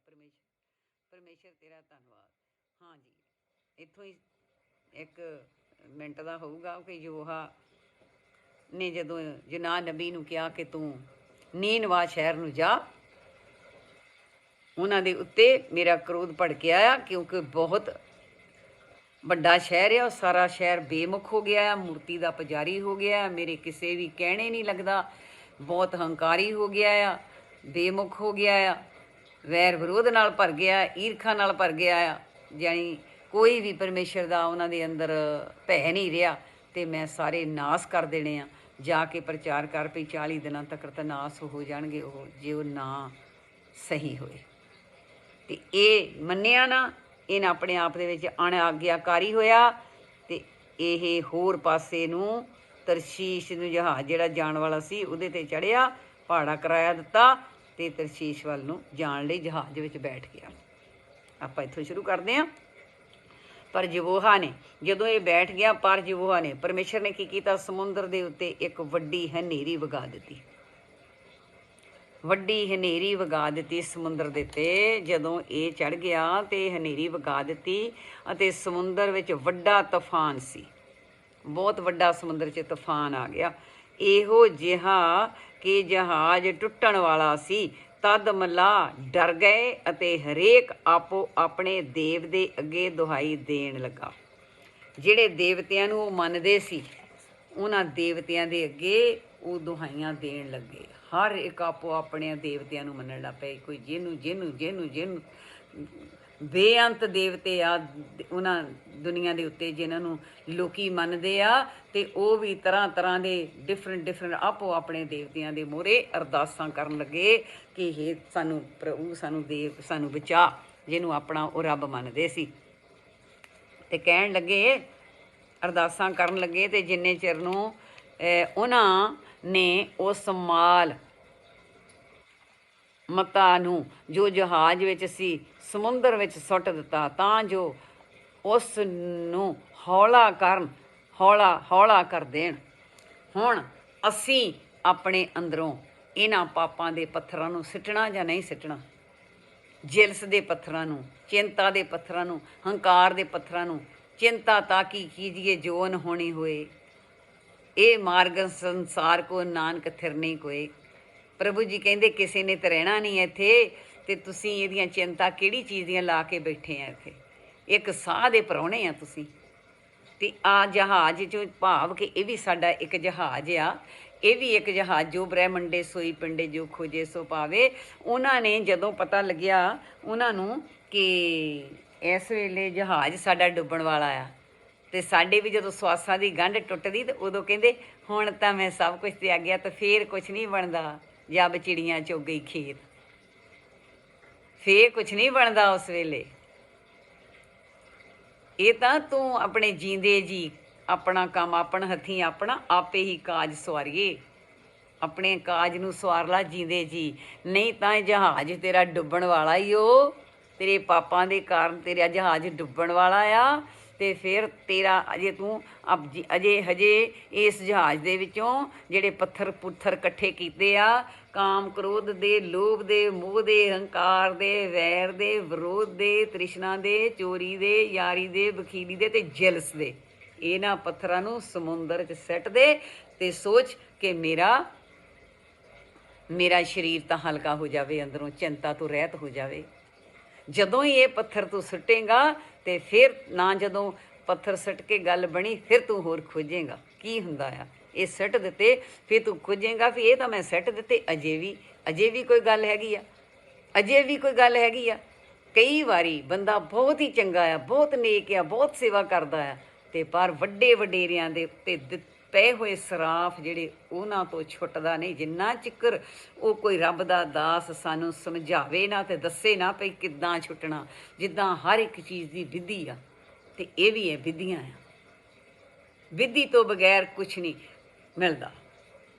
परमेश्वर तेरा धन्नवाद। हाँ जी, इत्थों ही एक मिनट का होगा कि योहा ने जदों जना नबी नूं कहा कि तू नीनवा शहर नूं जा, उन्हां दे उत्ते मेरा क्रोध भड़के आया क्योंकि बहुत ਵੱਡਾ ਸ਼ਹਿਰ ਆ। ਉਹ ਸਾਰਾ ਸ਼ਹਿਰ ਬੇਮੁਖ ਹੋ ਗਿਆ ਆ, ਮੂਰਤੀ ਦਾ ਪੁਜਾਰੀ ਹੋ ਗਿਆ, ਮੇਰੇ ਕਿਸੇ ਵੀ ਕਹਿਣੇ ਨਹੀਂ ਲੱਗਦਾ, ਬਹੁਤ ਹੰਕਾਰੀ ਹੋ ਗਿਆ ਆ, ਬੇਮੁਖ ਹੋ ਗਿਆ ਆ, ਵੈਰ ਵਿਰੋਧ ਨਾਲ ਭਰ ਗਿਆ, ਈਰਖਾ ਨਾਲ ਭਰ ਗਿਆ ਆ, ਜਾਣੀ ਕੋਈ ਵੀ ਪਰਮੇਸ਼ਰ ਦਾ ਉਹਨਾਂ ਦੇ ਅੰਦਰ ਭੈ ਨਹੀਂ ਰਿਹਾ। ਅਤੇ ਮੈਂ ਸਾਰੇ ਨਾਸ ਕਰ ਦੇਣੇ ਆ। ਜਾ ਕੇ ਪ੍ਰਚਾਰ ਕਰ ਪਈ 40 ਦਿਨਾਂ ਤੱਕ ਤਾਂ ਨਾਸ ਹੋ ਜਾਣਗੇ ਉਹ, ਜੇ ਉਹ ਨਾ ਸਹੀ ਹੋਏ। ਅਤੇ ਇਹ ਮੰਨਿਆ ਨਾ, ਇਹਨਾਂ ਆਪਣੇ ਆਪ ਦੇ ਵਿੱਚ ਅਣਆਗਿਆਕਾਰੀ ਹੋਇਆ ਅਤੇ ਇਹ ਹੋਰ ਪਾਸੇ ਨੂੰ ਤਰਸ਼ੀਸ਼ ਨੂੰ ਜਹਾਜ਼ ਜਿਹੜਾ ਜਾਣ ਵਾਲਾ ਸੀ ਉਹਦੇ 'ਤੇ ਚੜ੍ਹਿਆ, ਭਾੜਾ ਕਿਰਾਇਆ ਦਿੱਤਾ ਅਤੇ ਤਰਸ਼ੀਸ਼ ਵੱਲ ਨੂੰ ਜਾਣ ਲਈ ਜਹਾਜ਼ ਵਿੱਚ ਬੈਠ ਗਿਆ। ਆਪਾਂ ਇੱਥੋਂ ਸ਼ੁਰੂ ਕਰਦੇ ਹਾਂ। ਪਰ ਜਵੋਹਾ ਨੇ ਜਦੋਂ ਇਹ ਬੈਠ ਗਿਆ, ਪਰ ਜਵੋਹਾ ਨੇ ਪਰਮੇਸ਼ਰ ਨੇ ਕੀ ਕੀਤਾ, ਸਮੁੰਦਰ ਦੇ ਉੱਤੇ ਇੱਕ ਵੱਡੀ ਹਨੇਰੀ ਵਗਾ ਦਿੱਤੀ। ਵੱਡੀ ਹਨੇਰੀ ਵਗਾ ਦਿੱਤੀ ਸਮੁੰਦਰ ਦੇ ਉੱਤੇ। ਜਦੋਂ ਇਹ ਚੜ੍ਹ ਗਿਆ ਅਤੇ ਹਨੇਰੀ ਵਗਾ ਦਿੱਤੀ ਅਤੇ ਸਮੁੰਦਰ ਵਿੱਚ ਵੱਡਾ ਤੂਫਾਨ ਸੀ, ਬਹੁਤ ਵੱਡਾ ਸਮੁੰਦਰ 'ਚ ਤੂਫਾਨ ਆ ਗਿਆ, ਇਹੋ ਜਿਹਾ ਕਿ ਜਹਾਜ਼ ਟੁੱਟਣ ਵਾਲਾ ਸੀ। ਤਦ ਮੱਲਾਹ ਡਰ ਗਏ ਅਤੇ ਹਰੇਕ ਆਪੋ ਆਪਣੇ ਦੇਵ ਦੇ ਅੱਗੇ ਦੁਹਾਈ ਦੇਣ ਲੱਗਾ। ਜਿਹੜੇ ਦੇਵਤਿਆਂ ਨੂੰ ਉਹ ਮੰਨਦੇ ਸੀ, ਉਹਨਾਂ ਦੇਵਤਿਆਂ ਦੇ ਅੱਗੇ ਉਹ ਦੁਹਾਈਆਂ ਦੇਣ ਲੱਗੇ। ਹਰ ਇੱਕ ਆਪੋ ਆਪਣੇ ਦੇਵਤਿਆਂ ਨੂੰ ਮੰਨਣ ਲੱਗ ਪਏ। ਕੋਈ ਜਿਹਨੂੰ ਬੇਅੰਤ ਦੇਵਤੇ ਆ ਉਹਨਾਂ ਦੁਨੀਆ ਦੇ ਉੱਤੇ ਜਿਨ੍ਹਾਂ ਨੂੰ ਲੋਕੀ ਮੰਨਦੇ ਆ, ਅਤੇ ਉਹ ਵੀ ਤਰ੍ਹਾਂ ਤਰ੍ਹਾਂ ਦੇ ਡਿਫਰੈਂਟ ਆਪੋ ਆਪਣੇ ਦੇਵਤਿਆਂ ਦੇ ਮੂਹਰੇ ਅਰਦਾਸਾਂ ਕਰਨ ਲੱਗੇ ਕਿ ਇਹ ਸਾਨੂੰ ਪ੍ਰਭੂ, ਸਾਨੂੰ ਦੇਵ, ਸਾਨੂੰ ਬਚਾ, ਜਿਹਨੂੰ ਆਪਣਾ ਉਹ ਰੱਬ ਮੰਨਦੇ ਸੀ। ਅਤੇ ਕਹਿਣ ਲੱਗੇ, ਅਰਦਾਸਾਂ ਕਰਨ ਲੱਗੇ, ਅਤੇ ਜਿੰਨੇ ਚਿਰ ਨੂੰ ਉਹਨਾਂ ਨੇ ਉਸ ਮਾਲ ਮਤਾ ਨੂੰ ਜੋ ਜਹਾਜ਼ ਵਿੱਚ ਸੀ ਸਮੁੰਦਰ ਵਿੱਚ ਸੁੱਟ ਦਿੱਤਾ, ਤਾਂ ਜੋ ਉਸ ਨੂੰ ਹੌਲਾ ਕਰ ਦੇਣ। ਹੁਣ ਅਸੀਂ ਆਪਣੇ ਅੰਦਰੋਂ ਇਹਨਾਂ ਪਾਪਾਂ ਦੇ ਪੱਥਰਾਂ ਨੂੰ ਸਿੱਟਣਾ ਜਾਂ ਨਹੀਂ ਸਿੱਟਣਾ, ਜਿਲਸ ਦੇ ਪੱਥਰਾਂ ਨੂੰ, ਚਿੰਤਾ ਦੇ ਪੱਥਰਾਂ ਨੂੰ, ਹੰਕਾਰ ਦੇ ਪੱਥਰਾਂ ਨੂੰ। ਚਿੰਤਾ ਤਾਂ ਕੀ ਕੀਜੀਏ ਜੋ ਨ ਹੋਣੀ ਹੋਏ, ਇਹ ਮਾਰਗ ਸੰਸਾਰ ਕੋ ਨਾਨਕ ਥਿਰ ਨਹੀਂ ਕੋਏ। ਪ੍ਰਭੂ ਜੀ ਕਹਿੰਦੇ ਕਿਸੇ ਨੇ ਤਾਂ ਰਹਿਣਾ ਨਹੀਂ ਇੱਥੇ, ਅਤੇ ਤੁਸੀਂ ਇਹਦੀਆਂ ਚਿੰਤਾ ਕਿਹੜੀ ਚੀਜ਼ ਦੀਆਂ ਲਾ ਕੇ ਬੈਠੇ ਆ ਇੱਥੇ। ਇੱਕ ਸਾਹ ਦੇ ਪ੍ਰਾਹੁਣੇ ਆ ਤੁਸੀਂ। ਅਤੇ ਆ ਜਹਾਜ਼ 'ਚੋਂ ਭਾਵ ਕਿ ਇਹ ਵੀ ਸਾਡਾ ਇੱਕ ਜਹਾਜ਼ ਆ, ਇਹ ਵੀ ਇੱਕ ਜਹਾਜ਼ ਜੋ ਬ੍ਰਹਿਮੰਡੇ ਸੋਈ ਪਿੰਡੇ ਜੋ ਖੋਜੇ ਸੋ ਪਾਵੇ। ਉਹਨਾਂ ਨੇ ਜਦੋਂ ਪਤਾ ਲੱਗਿਆ ਉਹਨਾਂ ਨੂੰ ਕਿ ਇਸ ਵੇਲੇ ਜਹਾਜ਼ ਸਾਡਾ ਡੁੱਬਣ ਵਾਲਾ ਆ, ਅਤੇ ਸਾਡੇ ਵੀ ਜਦੋਂ ਸਵਾਸਾਂ ਦੀ ਗੰਢ ਟੁੱਟਦੀ ਤਾਂ ਉਦੋਂ ਕਹਿੰਦੇ ਹੁਣ ਤਾਂ ਮੈਂ ਸਭ ਕੁਛ ਤਿਆਗ ਗਿਆ, ਤਾਂ ਫੇਰ ਕੁਛ ਨਹੀਂ ਬਣਦਾ। ਜਬ ਚਿੜੀਆਂ ਚੁਗ ਗਈ ਖੇਤ, ਫੇਰ ਕੁਛ ਨਹੀਂ ਬਣਦਾ ਉਸ ਵੇਲੇ। ਇਹ ਤਾਂ ਤੂੰ ਆਪਣੇ ਜੀਂਦੇ ਜੀ ਆਪਣਾ ਕੰਮ ਆਪਣ ਹੱਥੀਂ ਆਪਣਾ ਆਪੇ ਹੀ ਕਾਜ ਸਵਾਰੀਏ, ਆਪਣੇ ਕਾਜ ਨੂੰ ਸਵਾਰ ਲਾ ਜੀਂਦੇ ਜੀ, ਨਹੀਂ ਤਾਂ ਜਹਾਜ਼ ਤੇਰਾ ਡੁੱਬਣ ਵਾਲਾ ਹੀ ਉਹ, ਤੇਰੇ ਪਾਪਾਂ ਦੇ ਕਾਰਨ ਤੇਰਾ ਜਹਾਜ਼ ਡੁੱਬਣ ਵਾਲਾ ਆ। ਅਤੇ ਫਿਰ ਤੇਰਾ ਤੂੰ ਹਜੇ ਇਸ ਜਹਾਜ਼ ਦੇ ਵਿੱਚੋਂ ਜਿਹੜੇ ਪੱਥਰ ਪੁੱਥਰ ਇਕੱਠੇ ਕੀਤੇ ਆ, ਕਾਮ ਕ੍ਰੋਧ ਦੇ, ਲੋਭ ਦੇ, ਮੋਹ ਦੇ, ਹੰਕਾਰ ਦੇ, ਵੈਰ ਦੇ, ਵਿਰੋਧ ਦੇ, ਤ੍ਰਿਸ਼ਨਾ ਦੇ, ਚੋਰੀ ਦੇ, ਯਾਰੀ ਦੇ, ਵਖੀਲੀ ਦੇ ਅਤੇ ਜਿਲਸ ਦੇ, ਇਹਨਾਂ ਪੱਥਰਾਂ ਨੂੰ ਸਮੁੰਦਰ 'ਚ ਸਿੱਟ ਦੇ ਅਤੇ ਸੋਚ ਕਿ ਮੇਰਾ ਸਰੀਰ ਤਾਂ ਹਲਕਾ ਹੋ ਜਾਵੇ, ਅੰਦਰੋਂ ਚਿੰਤਾ ਤੋਂ ਰਹਿਤ ਹੋ ਜਾਵੇ। ਜਦੋਂ ਹੀ ਇਹ ਪੱਥਰ ਤੂੰ ਸੁੱਟੇਂਗਾ ਅਤੇ ਫਿਰ ਨਾ ਜਦੋਂ ਪੱਥਰ ਸੁੱਟ ਕੇ ਗੱਲ ਬਣੀ, ਫਿਰ ਤੂੰ ਹੋਰ ਖੋਜੇਂਗਾ ਕੀ ਹੁੰਦਾ ਆ। ਇਹ ਸੁੱਟ ਦਿੱਤੇ ਫਿਰ ਤੂੰ ਖੋਜੇਂਗਾ ਵੀ ਇਹ ਤਾਂ ਮੈਂ ਸੁੱਟ ਦਿੱਤੇ, ਅਜੇ ਵੀ ਕੋਈ ਗੱਲ ਹੈਗੀ ਆ, ਅਜੇ ਵੀ ਕੋਈ ਗੱਲ ਹੈਗੀ ਆ। ਕਈ ਵਾਰੀ ਬੰਦਾ ਬਹੁਤ ਹੀ ਚੰਗਾ ਆ, ਬਹੁਤ ਨੇਕ ਆ, ਬਹੁਤ ਸੇਵਾ ਕਰਦਾ ਆ, ਅਤੇ ਪਰ ਵੱਡੇ ਵਡੇਰਿਆਂ ਦੇ ਉੱਤੇ ਪਏ ਹੋਏ ਸਰਾਫ ਜਿਹੜੇ ਉਹਨਾਂ ਤੋਂ ਛੁੱਟਦਾ ਨਹੀਂ। ਜਿੰਨਾ ਚਿਕਰ ਉਹ ਕੋਈ ਰੱਬ ਦਾ ਦਾਸ ਸਾਨੂੰ ਸਮਝਾਵੇ ਨਾ ਅਤੇ ਦੱਸੇ ਨਾ ਪਈ ਕਿੱਦਾਂ ਛੁੱਟਣਾ, ਜਿੱਦਾਂ ਹਰ ਇੱਕ ਚੀਜ਼ ਦੀ ਵਿਧੀ ਆ, ਅਤੇ ਇਹ ਵੀ ਹੈ ਵਿਧੀਆਂ ਆ। ਵਿਧੀ ਤੋਂ ਬਗੈਰ ਕੁਛ ਨਹੀਂ ਮਿਲਦਾ।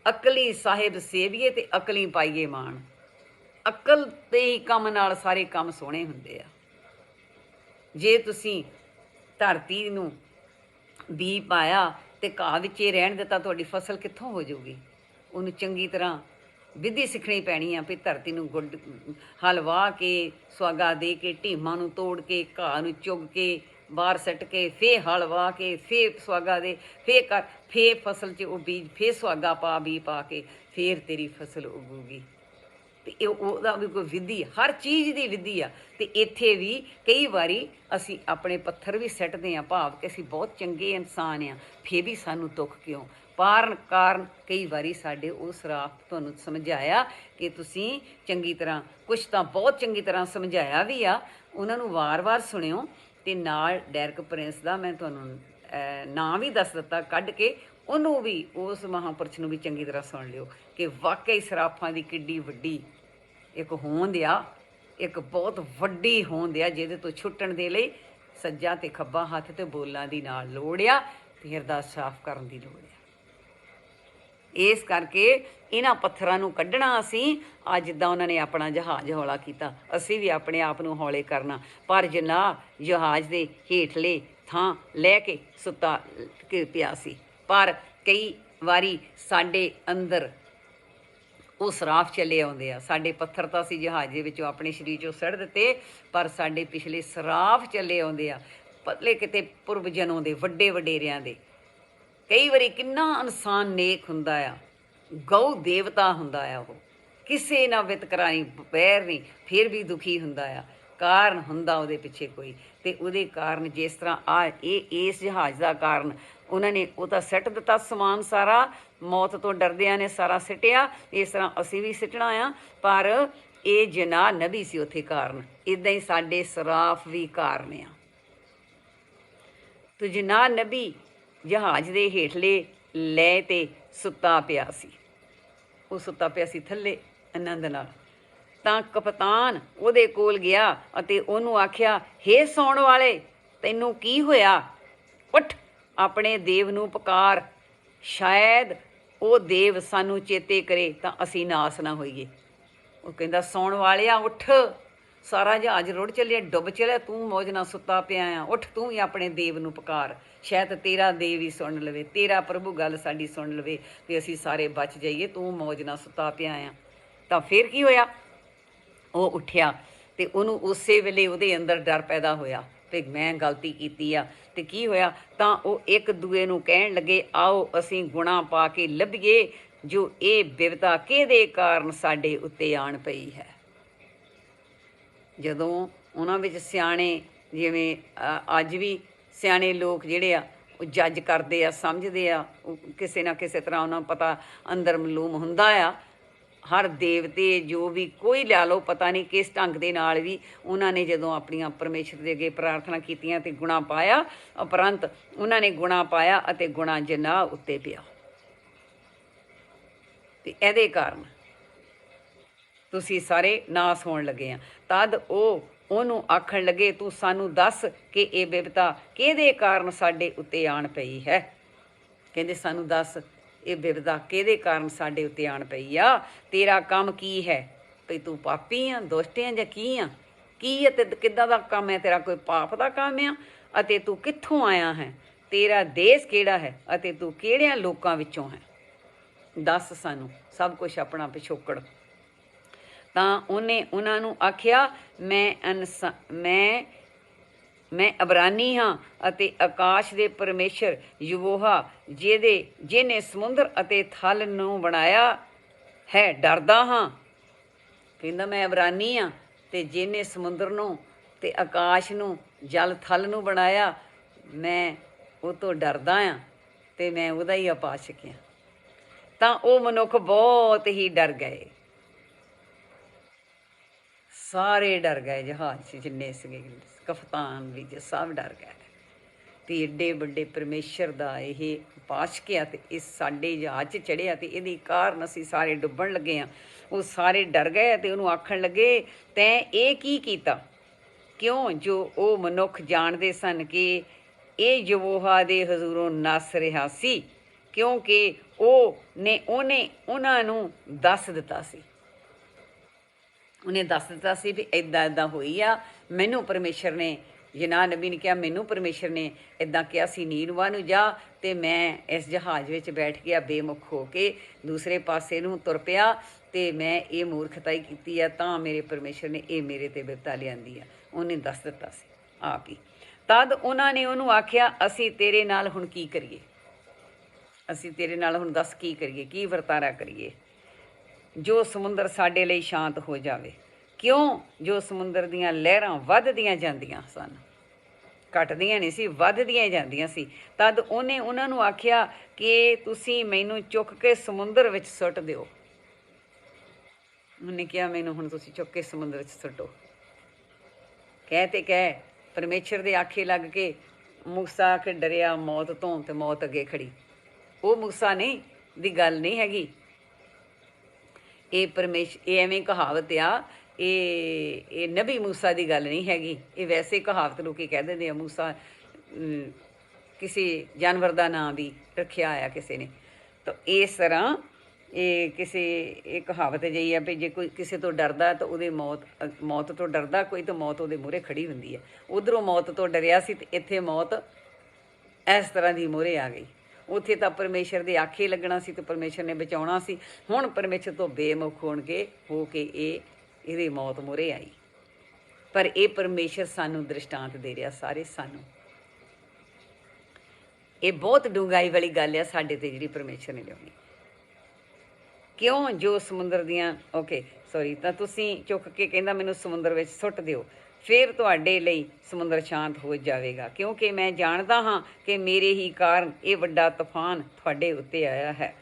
ਅਕਲੀ ਸਾਹਿਬ ਸੇਵੀਏ ਅਤੇ ਅਕਲੀ ਪਾਈਏ ਮਾਣ। ਅਕਲ ਦੇ ਹੀ ਕੰਮ ਨਾਲ ਸਾਰੇ ਕੰਮ ਸੋਹਣੇ ਹੁੰਦੇ ਆ। ਜੇ ਤੁਸੀਂ ਧਰਤੀ ਨੂੰ ਬੀ ਪਾਇਆ ਅਤੇ ਘਾਹ ਵਿੱਚ ਹੀ ਰਹਿਣ ਦਿੱਤਾ, ਤੁਹਾਡੀ ਫਸਲ ਕਿੱਥੋਂ ਹੋ ਜਾਊਗੀ? ਉਹਨੂੰ ਚੰਗੀ ਤਰ੍ਹਾਂ ਵਿਧੀ ਸਿੱਖਣੀ ਪੈਣੀ ਆ ਵੀ ਧਰਤੀ ਨੂੰ ਗੁੱਡ ਹਲ ਵਾਹ ਕੇ ਸੁਹਾਗਾ ਦੇ ਕੇ ਢੀਮਾਂ ਨੂੰ ਤੋੜ ਕੇ ਘਾਹ ਨੂੰ ਚੁੱਗ ਕੇ ਬਾਹਰ ਸੱਟ ਕੇ ਫੇਰ ਹਲ ਵਾਹ ਕੇ ਫੇਰ ਸੁਹਾਗਾ ਦੇ ਫੇਰ ਕਰ ਫੇਰ ਫਸਲ 'ਚ ਉਹ ਬੀਜ ਫੇਰ ਸੁਹਾਗਾ ਪਾ ਬੀ ਪਾ ਕੇ ਫੇਰ ਤੇਰੀ ਫਸਲ ਉੱਗੂਗੀ। ਤੇ ਇਹ ਉਹਦਾ ਵੀ ਕੋਈ ਵਿਧੀ ਆ, ਹਰ ਚੀਜ਼ ਦੀ ਵਿਧੀ ਆ। ਤੇ ਇੱਥੇ ਵੀ ਕਈ ਵਾਰੀ ਅਸੀਂ ਆਪਣੇ ਪੱਥਰ ਵੀ ਸਿੱਟਦੇ ਹਾਂ, ਭਾਵ ਕਿ ਅਸੀਂ ਬਹੁਤ ਚੰਗੇ ਇਨਸਾਨ ਆ, ਫੇਰ ਵੀ ਸਾਨੂੰ ਦੁੱਖ ਕਿਉਂ? ਕਾਰਨ ਕਈ ਵਾਰੀ ਸਾਡੇ ਉਹ ਸਰਾਪ ਤੁਹਾਨੂੰ ਸਮਝਾਇਆ ਕਿ ਤੁਸੀਂ ਚੰਗੀ ਤਰ੍ਹਾਂ ਕੁਛ ਤਾਂ ਬਹੁਤ ਚੰਗੀ ਤਰ੍ਹਾਂ ਸਮਝਾਇਆ ਵੀ ਆ, ਉਹਨਾਂ ਨੂੰ ਵਾਰ-ਵਾਰ ਸੁਣਿਓ। ਤੇ ਨਾਲ ਡੈਰਕ ਪ੍ਰਿੰਸ ਦਾ ਮੈਂ ਤੁਹਾਨੂੰ ਨਾਂ ਵੀ ਦੱਸ ਦਿੱਤਾ ਕੱਢ ਕੇ, ਉਹਨੂੰ ਵੀ ਉਸ ਮਹਾਂਪੁਰਸ਼ ਨੂੰ ਵੀ ਚੰਗੀ ਤਰ੍ਹਾਂ ਸੁਣ ਲਿਓ ਕਿ ਵਾਕਈ ਸਰਾਫਾਂ ਦੀ ਕਿੱਡੀ ਵੱਡੀ ਇੱਕ ਹੋਂਦ ਆ, ਇੱਕ ਬਹੁਤ ਵੱਡੀ ਹੋਂਦ ਆ, ਜਿਹਦੇ ਤੋਂ ਛੁੱਟਣ ਦੇ ਲਈ ਸੱਜਾ ਤੇ ਖੱਬਾ ਹੱਥ ਤੇ ਬੋਲਾਂ ਦੀ ਨਾਲ ਲੋੜ ਆ, ਤੇ ਹਿਰਦਾ ਸਾਫ਼ ਕਰਨ ਦੀ ਲੋੜ ਆ। ਇਸ ਕਰਕੇ ਇਹਨਾਂ ਪੱਥਰਾਂ ਨੂੰ ਕੱਢਣਾ ਅਸੀਂ, ਅੱਜ ਜਿੱਦਾਂ ਉਹਨਾਂ ਨੇ ਆਪਣਾ ਜਹਾਜ਼ ਹੌਲਾ ਕੀਤਾ, ਅਸੀਂ ਵੀ ਆਪਣੇ ਆਪ ਨੂੰ ਹੌਲੇ ਕਰਨਾ। ਪਰ ਜਨਾਹ ਜਹਾਜ਼ ਦੇ ਹੇਠਲੇ ਥਾਂ ਲੈ ਕੇ ਸੁੱਤਾ ਪਿਆ ਸੀ, ਪਰ ਕਈ ਵਾਰੀ ਸਾਡੇ ਅੰਦਰ ਉਹ ਸਰਾਫ ਚੱਲੇ ਆਉਂਦੇ ਆ। ਸਾਡੇ ਪੱਥਰ ਤਾਂ ਅਸੀਂ ਜਹਾਜ਼ ਦੇ ਵਿੱਚੋਂ ਆਪਣੇ ਸਰੀਰ 'ਚੋਂ ਸੜ ਦਿੱਤੇ, ਪਰ ਸਾਡੇ ਪਿਛਲੇ ਸਰਾਫ ਚੱਲੇ ਆਉਂਦੇ ਆ, ਪਤਲੇ ਕਿਤੇ ਪੁਰਬ ਜਨੋਂ ਦੇ, ਵੱਡੇ ਵਡੇਰਿਆਂ ਦੇ। ਕਈ ਵਾਰੀ ਕਿੰਨਾ ਇਨਸਾਨ ਨੇਕ ਹੁੰਦਾ ਆ, ਗਊ ਦੇਵਤਾ ਹੁੰਦਾ ਆ, ਉਹ ਕਿਸੇ ਨਾਲ ਵਿਤਕਰਾ ਨਹੀਂ, ਵੈਰ ਨਹੀਂ, ਫਿਰ ਵੀ ਦੁਖੀ ਹੁੰਦਾ ਆ। ਕਾਰਨ ਹੁੰਦਾ ਉਹਦੇ ਪਿੱਛੇ ਕੋਈ, ਤੇ ਉਹਦੇ ਕਾਰਨ ਜਿਸ ਤਰ੍ਹਾਂ ਇਸ ਜਹਾਜ਼ ਦਾ ਕਾਰਨ ਉਹਨਾਂ ਨੇ ਉਹ ਤਾਂ ਸਿੱਟ ਦਿੱਤਾ ਸਮਾਨ ਸਾਰਾ, ਮੌਤ ਤੋਂ ਡਰਦਿਆਂ ਨੇ ਸਾਰਾ ਸਿੱਟਿਆ। ਇਸ ਤਰ੍ਹਾਂ ਅਸੀਂ ਵੀ ਸਿੱਟਣਾ ਆ, ਪਰ ਇਹ ਜਨਾਹ ਨਬੀ ਸੀ ਉੱਥੇ ਕਾਰਨ। ਇੱਦਾਂ ਹੀ ਸਾਡੇ ਸਰਾਫ ਵੀ ਕਾਰਨ ਆ। ਤੇ ਜਨਾਹ ਨਬੀ ਜਹਾਜ਼ ਦੇ ਹੇਠਲੇ ਲੈ ਤੇ ਸੁੱਤਾ ਪਿਆ ਸੀ, ਉਹ ਸੁੱਤਾ ਪਿਆ ਸੀ ਥੱਲੇ ਆਨੰਦ ਨਾਲ। ਤਾਂ ਕਪਤਾਨ ਉਹਦੇ ਕੋਲ ਗਿਆ ਅਤੇ ਉਹਨੂੰ ਆਖਿਆ, ਹੇ ਸੌਣ ਵਾਲੇ, ਤੈਨੂੰ ਕੀ ਹੋਇਆ? ਉੱਠ, ਆਪਣੇ ਦੇਵ ਨੂੰ ਪੁਕਾਰ, ਸ਼ਾਇਦ ਉਹ ਦੇਵ ਸਾਨੂੰ ਚੇਤੇ ਕਰੇ ਤਾਂ ਅਸੀਂ ਨਾਸ ਨਾ ਹੋਈਏ। ਉਹ ਕਹਿੰਦਾ, ਸੌਣ ਵਾਲਿਆ ਉੱਠ, ਸਾਰਾ ਜਹਾਜ਼ ਰੁੜ ਚੱਲਿਆ, ਡੁੱਬ ਚੱਲਿਆ, ਤੂੰ ਮੌਜ ਨਾਲ ਸੁੱਤਾ ਪਿਆ ਆ, ਉੱਠ ਤੂੰ ਵੀ ਆਪਣੇ ਦੇਵ ਨੂੰ ਪੁਕਾਰ, ਸ਼ਾਇਦ ਤੇਰਾ ਦੇਵ ਹੀ ਸੁਣ ਲਵੇ, ਤੇਰਾ ਪ੍ਰਭੂ ਗੱਲ ਸਾਡੀ ਸੁਣ ਲਵੇ ਤੇ ਅਸੀਂ ਸਾਰੇ ਬਚ ਜਾਈਏ, ਤੂੰ ਮੌਜ ਨਾਲ ਸੁੱਤਾ ਪਿਆ ਆ। ਤਾਂ ਫਿਰ ਕੀ ਹੋਇਆ? ਉਹ ਉੱਠਿਆ ਤੇ ਉਹਨੂੰ ਉਸੇ ਵੇਲੇ ਉਹਦੇ ਅੰਦਰ ਡਰ ਪੈਦਾ ਹੋਇਆ ਵੀ ਮੈਂ ਗਲਤੀ ਕੀਤੀ ਆ। ਤੇ ਕੀ ਹੋਇਆ? ਤਾਂ ਉਹ ਇੱਕ ਦੂਏ ਨੂੰ ਕਹਿਣ ਲੱਗੇ, ਆਓ ਅਸੀਂ ਗੁਣਾ ਪਾ ਕੇ ਲੱਭੀਏ ਜੋ ਇਹ ਬਿਪਤਾ ਕਿਹਦੇ ਕਾਰਨ ਸਾਡੇ ਉੱਤੇ ਆਣ ਪਈ ਹੈ। ਜਦੋਂ ਉਹਨਾਂ ਵਿੱਚ ਸਿਆਣੇ, ਜਿਵੇਂ ਅੱਜ ਵੀ ਸਿਆਣੇ ਲੋਕ ਜਿਹੜੇ ਆ ਉਹ ਜੱਜ ਕਰਦੇ ਆ, ਸਮਝਦੇ ਆ, ਉਹ ਕਿਸੇ ਨਾ ਕਿਸੇ ਤਰ੍ਹਾਂ ਉਹਨਾਂ ਨੂੰ ਪਤਾ ਅੰਦਰ ਮਾਲੂਮ ਹੁੰਦਾ ਆ। ਹਰ ਦੇਵਤੇ ਜੋ ਵੀ ਕੋਈ ਲੈ ਲਓ, ਪਤਾ ਨਹੀਂ ਕਿਸ ਢੰਗ ਦੇ ਨਾਲ ਵੀ ਉਹਨਾਂ ਨੇ ਜਦੋਂ ਆਪਣੀਆਂ ਪਰਮੇਸ਼ਰ ਦੇ ਅੱਗੇ ਪ੍ਰਾਰਥਨਾ ਕੀਤੀਆਂ ਤੇ ਗੁਣਾ ਪਾਇਆ, ਉਪਰੰਤ ਉਹਨਾਂ ਨੇ ਗੁਣਾ ਪਾਇਆ ਅਤੇ ਗੁਣਾ ਜਨਾਹ ਉੱਤੇ ਪਿਆ। ਤੇ ਇਹਦੇ ਕਾਰਨ ਤੁਸੀਂ ਸਾਰੇ ਨਾਸ ਹੋਣ ਲੱਗੇ ਆ। ਤਦ ਉਹ ਉਹਨੂੰ ਆਖਣ ਲੱਗੇ, ਤੂੰ ਸਾਨੂੰ ਦੱਸ ਕਿ ਇਹ ਬਿਪਤਾ ਕਿਹਦੇ ਕਾਰਨ ਸਾਡੇ ਉੱਤੇ ਆਣ ਪਈ ਹੈ। ਕਹਿੰਦੇ, ਸਾਨੂੰ ਦੱਸ ਇਹ ਬਿਪਤਾ ਕਿਹਦੇ ਕਾਰਨ ਸਾਡੇ ਉੱਤੇ ਆਣ ਪਈ ਆ, ਤੇਰਾ ਕੰਮ ਕੀ ਹੈ? ਭਈ ਤੂੰ ਪਾਪੀ ਆ, ਦੁਸ਼ਟ ਆ, ਜਾਂ ਕੀ ਆ? ਕੀ ਅਤੇ ਕਿੱਦਾਂ ਦਾ ਕੰਮ ਹੈ ਤੇਰਾ? ਕੋਈ ਪਾਪ ਦਾ ਕੰਮ ਆ? ਅਤੇ ਤੂੰ ਕਿੱਥੋਂ ਆਇਆ ਹੈ? ਤੇਰਾ ਦੇਸ਼ ਕਿਹੜਾ ਹੈ ਅਤੇ ਤੂੰ ਕਿਹੜਿਆਂ ਲੋਕਾਂ ਵਿੱਚੋਂ ਹੈ? ਦੱਸ ਸਾਨੂੰ ਸਭ ਕੁਛ ਆਪਣਾ ਪਿਛੋਕੜ। ਤਾਂ ਉਹਨੇ ਉਹਨਾਂ ਨੂੰ ਆਖਿਆ, ਮੈਂ ਅਬਰਾਨੀ ਹਾਂ ਅਤੇ ਆਕਾਸ਼ ਦੇ ਪਰਮੇਸ਼ਰ ਯਹੋਵਾ ਜਿਹਨੇ ਸਮੁੰਦਰ ਅਤੇ ਥਲ ਨੂੰ ਬਣਾਇਆ ਹੈ ਡਰਦਾ ਹਾਂ। ਕਹਿੰਦਾ, ਮੈਂ ਅਬਰਾਨੀ ਹਾਂ ਅਤੇ ਜਿਹਨੇ ਸਮੁੰਦਰ ਨੂੰ ਅਤੇ ਆਕਾਸ਼ ਨੂੰ, ਜਲ ਥਲ ਨੂੰ ਬਣਾਇਆ, ਮੈਂ ਉਹ ਤੋਂ ਡਰਦਾ ਹਾਂ ਅਤੇ ਮੈਂ ਉਹਦਾ ਹੀ ਉਪਾਸਕ ਹਾਂ। ਤਾਂ ਉਹ ਮਨੁੱਖ ਬਹੁਤ ਹੀ ਡਰ ਗਏ, ਸਾਰੇ ਡਰ ਗਏ, ਜਹਾਜ਼ 'ਚ ਜਿੰਨੇ ਸੀਗੇ, ਕਪਤਾਨ ਵੀ ਜੇ ਸਭ ਡਰ ਗਏ। ਤੇ ਏਡੇ ਵੱਡੇ ਪਰਮੇਸ਼ਰ ਦਾ ਇਹ ਉਪਾਸਕ ਆ ਤੇ ਇਹ ਸਾਡੇ ਜਹਾਜ਼ 'ਚ ਚੜ੍ਹਿਆ ਤੇ ਇਹਦੇ ਕਾਰਨ ਅਸੀਂ ਸਾਰੇ ਡੁੱਬਣ ਲੱਗੇ ਹਾਂ। ਉਹ ਸਾਰੇ ਡਰ ਗਏ ਅਤੇ ਉਹਨੂੰ ਆਖਣ ਲੱਗੇ, ਤੈਂ ਇਹ ਕੀ ਕੀਤਾ? ਕਿਉਂ? ਜੋ ਉਹ ਮਨੁੱਖ ਜਾਣਦੇ ਸਨ ਕਿ ਇਹ ਯਹੋਵਾ ਦੇ ਹਜ਼ੂਰੋਂ ਨੱਸ ਰਿਹਾ ਸੀ, ਕਿਉਂਕਿ ਉਹਨੇ ਉਹਨਾਂ ਨੂੰ ਦੱਸ ਦਿੱਤਾ ਸੀ। ਉਹਨੇ ਦੱਸ ਦਿੱਤਾ ਸੀ ਵੀ ਇੱਦਾਂ ਇੱਦਾਂ ਹੋਈ ਆ, ਮੈਨੂੰ ਪਰਮੇਸ਼ਰ ਨੇ, ਜਨਾਹ ਨਬੀ ਨੇ ਕਿਹਾ, ਮੈਨੂੰ ਪਰਮੇਸ਼ਰ ਨੇ ਇੱਦਾਂ ਕਿਹਾ ਸੀ, ਨੀਨਵਾ ਨੂੰ ਜਾ। ਅਤੇ ਮੈਂ ਇਸ ਜਹਾਜ਼ ਵਿੱਚ ਬੈਠ ਗਿਆ, ਬੇਮੁਖ ਹੋ ਕੇ ਦੂਸਰੇ ਪਾਸੇ ਨੂੰ ਤੁਰ ਪਿਆ ਤੇ ਮੈਂ ਇਹ ਮੂਰਖਤਾਈ ਕੀਤੀ ਆ, ਤਾਂ ਮੇਰੇ ਪਰਮੇਸ਼ਰ ਨੇ ਇਹ ਮੇਰੇ ਤੇ ਬਿਪਤਾ ਲਿਆਂਦੀ ਆ। ਉਹਨੇ ਦੱਸ ਦਿੱਤਾ ਸੀ ਆਪ ਹੀ। ਤਦ ਉਹਨਾਂ ਨੇ ਉਹਨੂੰ ਆਖਿਆ, ਅਸੀਂ ਤੇਰੇ ਨਾਲ ਹੁਣ ਕੀ ਕਰੀਏ? ਅਸੀਂ ਤੇਰੇ ਨਾਲ ਹੁਣ ਦੱਸ ਕੀ ਕਰੀਏ, ਕੀ ਵਰਤਾਰਾ ਕਰੀਏ? ਜੋ ਸਮੁੰਦਰ ਸਾਡੇ ਲਈ ਸ਼ਾਂਤ ਹੋ ਜਾਵੇ। ਕਿਉਂ? ਜੋ ਸਮੁੰਦਰ ਦੀਆਂ ਲਹਿਰਾਂ ਵੱਧਦੀਆਂ ਜਾਂਦੀਆਂ ਸਨ, ਘਟਦੀਆਂ ਨਹੀਂ ਸੀ, ਵੱਧਦੀਆਂ ਜਾਂਦੀਆਂ ਸੀ। ਤਦ ਉਹਨੇ ਉਹਨਾਂ ਨੂੰ ਆਖਿਆ ਕਿ ਤੁਸੀਂ ਮੈਨੂੰ ਚੁੱਕ ਕੇ ਸਮੁੰਦਰ ਵਿੱਚ ਸੁੱਟ ਦਿਓ। ਉਹਨੇ ਕਿਹਾ, ਮੈਨੂੰ ਹੁਣ ਤੁਸੀਂ ਚੁੱਕ ਕੇ ਸਮੁੰਦਰ ਵਿੱਚ ਸੁੱਟੋ। ਕਹਿ ਤੇ ਕਹਿ ਪਰਮੇਸ਼ਰ ਦੇ ਆਖੇ ਲੱਗ ਕੇ ਮੂਸਾ ਕਿ ਡਰਿਆ ਮੌਤ ਤੋਂ, ਤੇ ਮੌਤ ਅੱਗੇ ਖੜੀ। ਉਹ ਮੂਸਾ ਨਹੀਂ ਦੀ ਗੱਲ ਨਹੀਂ ਹੈਗੀ, ਇਹ ਐਵੇਂ ਕਹਾਵਤ ਆ, ਇਹ ਨਬੀ ਮੂਸਾ ਦੀ ਗੱਲ ਨਹੀਂ ਹੈਗੀ। ਇਹ ਵੈਸੇ ਕਹਾਵਤ ਲੋਕੀ ਕਹਿ ਦਿੰਦੇ ਆ। ਮੂਸਾ ਕਿਸੇ ਜਾਨਵਰ ਦਾ ਨਾਂ ਵੀ ਰੱਖਿਆ ਆ ਕਿਸੇ ਨੇ। ਤਾਂ ਇਸ ਤਰ੍ਹਾਂ ਇਹ ਕਹਾਵਤ ਜਿਹੀ ਆ ਵੀ ਜੇ ਕੋਈ ਕਿਸੇ ਤੋਂ ਡਰਦਾ ਤਾਂ ਉਹਦੇ ਮੌਤ ਤੋਂ ਡਰਦਾ ਕੋਈ, ਤਾਂ ਮੌਤ ਉਹਦੇ ਮੂਹਰੇ ਖੜੀ ਹੁੰਦੀ ਆ। ਉੱਧਰੋਂ ਮੌਤ ਤੋਂ ਡਰਿਆ ਸੀ ਤੇ ਇੱਥੇ ਮੌਤ ਇਸ ਤਰ੍ਹਾਂ ਦੀ ਮੂਹਰੇ ਆ ਗਈ। ਉੱਥੇ ਤਾਂ ਪਰਮੇਸ਼ਰ ਦੇ ਆਖੇ ਲੱਗਣਾ ਸੀ ਤੇ ਪਰਮੇਸ਼ਰ ਨੇ ਬਚਾਉਣਾ ਸੀ। ਹੁਣ ਪਰਮੇਸ਼ਰ ਤੋਂ ਬੇਮੁਖ ਹੋ ਕੇ ਇਹਦੀ ਮੌਤ ਮੂਹਰੇ ਆਈ। ਪਰ ਇਹ ਪਰਮੇਸ਼ਰ ਸਾਨੂੰ ਦ੍ਰਿਸ਼ਟਾਂਤ ਦੇ ਰਿਹਾ, ਸਾਰੇ ਸਾਨੂੰ। ਇਹ ਬਹੁਤ ਡੂੰਘਾਈ ਵਾਲੀ ਗੱਲ ਆ ਸਾਡੇ ਤੇ ਜਿਹੜੀ ਪਰਮੇਸ਼ਰ ਨੇ ਲਿਆਉਣੀ। ਕਿਉਂ? ਜੋ ਸਮੁੰਦਰ ਦੀਆਂ ਤਾਂ ਤੁਸੀਂ ਚੁੱਕ ਕੇ, ਕਹਿੰਦਾ, ਮੈਨੂੰ ਸਮੁੰਦਰ ਵਿੱਚ ਸੁੱਟ ਦਿਓ, ਫਿਰ ਤੁਹਾਡੇ ਲਈ ਸਮੁੰਦਰ ਸ਼ਾਂਤ ਹੋ ਜਾਵੇਗਾ। ਕਿਉਂਕਿ ਮੈਂ ਜਾਣਦਾ ਹਾਂ ਕਿ ਮੇਰੇ ਹੀ ਕਾਰਨ ਇਹ ਵੱਡਾ ਤੂਫਾਨ ਤੁਹਾਡੇ ਉੱਤੇ ਆਇਆ ਹੈ।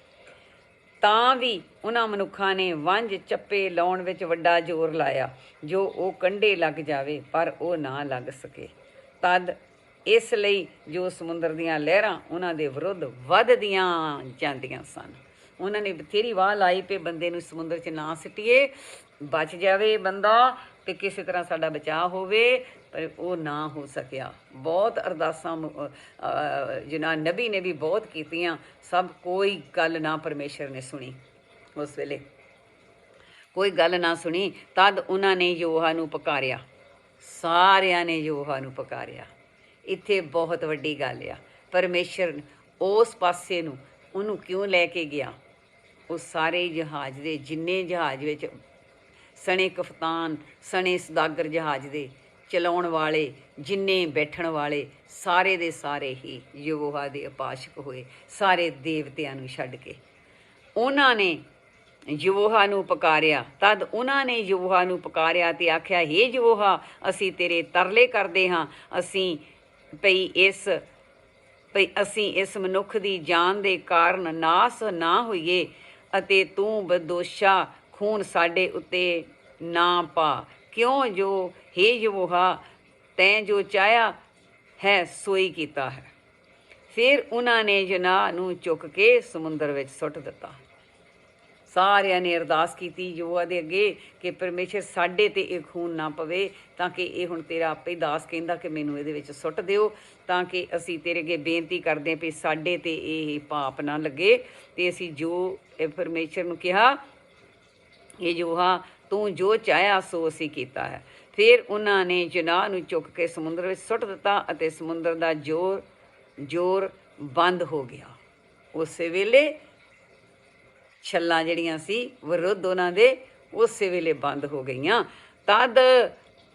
ਤਾਂ ਵੀ ਉਹਨਾਂ ਮਨੁੱਖਾਂ ਨੇ ਵੰਝ ਚੱਪੇ ਲਾਉਣ ਵਿੱਚ ਵੱਡਾ ਜ਼ੋਰ ਲਾਇਆ, ਜੋ ਉਹ ਕੰਢੇ ਲੱਗ ਜਾਵੇ, ਪਰ ਉਹ ਨਾ ਲੱਗ ਸਕੇ। ਤਦ ਇਸ ਲਈ ਜੋ ਸਮੁੰਦਰ ਦੀਆਂ ਲਹਿਰਾਂ ਉਹਨਾਂ ਦੇ ਵਿਰੁੱਧ ਵੱਧਦੀਆਂ ਜਾਂਦੀਆਂ ਸਨ। ਉਹਨਾਂ ਨੇ ਬਥੇਰੀ ਵਾਹ ਲਾਈ ਪਏ ਬੰਦੇ ਨੂੰ ਸਮੁੰਦਰ 'ਚ ਨਾ ਸਿੱਟੀਏ, ਬਚ ਜਾਵੇ ਬੰਦਾ ਤੇ ਕਿਸੇ ਤਰ੍ਹਾਂ ਸਾਡਾ ਬਚਾਅ ਹੋਵੇ, ਪਰ ਉਹ ਨਾ ਹੋ ਸਕਿਆ। ਬਹੁਤ ਅਰਦਾਸਾਂ ਨਬੀ ਨੇ ਵੀ ਬਹੁਤ ਕੀਤੀਆਂ, ਸਭ ਕੋਈ ਗੱਲ ਨਾ ਪਰਮੇਸ਼ਰ ਨੇ ਸੁਣੀ। ਉਸ ਵੇਲੇ ਕੋਈ ਗੱਲ ਨਾ ਸੁਣੀ। ਤਦ ਉਹਨਾਂ ਨੇ ਯਹੋਵਾ ਨੂੰ ਪੁਕਾਰਿਆ, ਸਾਰਿਆਂ ਨੇ ਯਹੋਵਾ ਨੂੰ ਪੁਕਾਰਿਆ। ਇੱਥੇ ਬਹੁਤ ਵੱਡੀ ਗੱਲ ਆ। ਪਰਮੇਸ਼ਰ ਉਸ ਪਾਸੇ ਨੂੰ ਉਹਨੂੰ ਕਿਉਂ ਲੈ ਕੇ ਗਿਆ? ਉਹ ਸਾਰੇ ਜਹਾਜ਼ ਦੇ, ਜਿੰਨੇ ਜਹਾਜ਼ ਵਿੱਚ ਸਣੇ ਕਪਤਾਨ, ਸਣੇ ਸੁਦਾਗਰ ਜਹਾਜ਼ ਦੇ ਚਲਾਉਣ ਵਾਲੇ, ਜਿੰਨੇ ਬੈਠਣ ਵਾਲੇ, ਸਾਰੇ ਦੇ ਸਾਰੇ ਹੀ ਯਹੋਵਾ ਦੇ ਉਪਾਸ਼ਕ ਹੋਏ, ਸਾਰੇ ਦੇਵਤਿਆਂ ਨੂੰ ਛੱਡ ਕੇ। ਉਹਨਾਂ ਨੇ ਯਹੋਵਾ ਨੂੰ ਪੁਕਾਰਿਆ। ਤਦ ਉਹਨਾਂ ਨੇ ਯਹੋਵਾ ਨੂੰ ਪੁਕਾਰਿਆ ਤੇ ਆਖਿਆ, ਹੇ ਯਹੋਵਾ, ਅਸੀਂ ਤੇਰੇ ਤਰਲੇ ਕਰਦੇ ਹਾਂ, ਅਸੀਂ ਅਸੀਂ ਇਸ ਮਨੁੱਖ ਦੀ ਜਾਨ ਦੇ ਕਾਰਨ ਨਾਸ ਨਾ ਹੋਈਏ, ਅਤੇ ਤੂੰ ਬਦੋਸ਼ਾ ਖੂਨ ਸਾਡੇ ਉੱਤੇ ਨਾ ਪਾ। ਕਿਉਂ? ਜੋ ਹੇ ਯਹੋਵਾ, ਤੈਂ ਜੋ ਚਾਹਿਆ ਹੈ ਸੋਈ ਕੀਤਾ ਹੈ। ਫਿਰ ਉਹਨਾਂ ਨੇ ਜਨਾਹ ਨੂੰ ਚੁੱਕ ਕੇ ਸਮੁੰਦਰ ਵਿੱਚ ਸੁੱਟ ਦਿੱਤਾ। ਸਾਰਿਆਂ ਨੇ ਅਰਦਾਸ ਕੀਤੀ ਯਹੋਵਾ ਦੇ ਅੱਗੇ ਕਿ ਪਰਮੇਸ਼ਰ ਸਾਡੇ ਤੇ ਇਹ ਖੂਨ ਨਾ ਪਵੇ, ਤਾਂ ਕਿ ਇਹ ਹੁਣ ਤੇਰਾ ਆਪੇ ਦਾਸ ਕਹਿੰਦਾ ਕਿ ਮੈਨੂੰ ਇਹਦੇ ਵਿੱਚ ਸੁੱਟ ਦਿਓ, ਤਾਂ ਕਿ ਅਸੀਂ ਤੇਰੇ ਅੱਗੇ ਬੇਨਤੀ ਕਰਦੇ ਵੀ ਸਾਡੇ ਤੇ ਇਹ ਪਾਪ ਨਾ ਲੱਗੇ। ਤੇ ਅਸੀਂ ਜੋ ਪਰਮੇਸ਼ਰ ਨੂੰ ਕਿਹਾ, ਇਹ ਯਹੋਵਾ, ਤੂੰ ਜੋ ਚਾਹਿਆ ਸੋ ਅਸੀਂ ਕੀਤਾ ਹੈ। ਫਿਰ ਉਹਨਾਂ ਨੇ ਜਨਾਹ ਨੂੰ ਚੁੱਕ ਕੇ ਸਮੁੰਦਰ ਵਿੱਚ ਸੁੱਟ ਦਿੱਤਾ ਅਤੇ ਸਮੁੰਦਰ ਦਾ ਜ਼ੋਰ ਬੰਦ ਹੋ ਗਿਆ। ਉਸੇ ਵੇਲੇ ਛੱਲਾਂ ਜਿਹੜੀਆਂ ਸੀ ਵਿਰੁੱਧ ਉਹਨਾਂ ਦੇ, ਉਸੇ ਵੇਲੇ ਬੰਦ ਹੋ ਗਈਆਂ। ਤਦ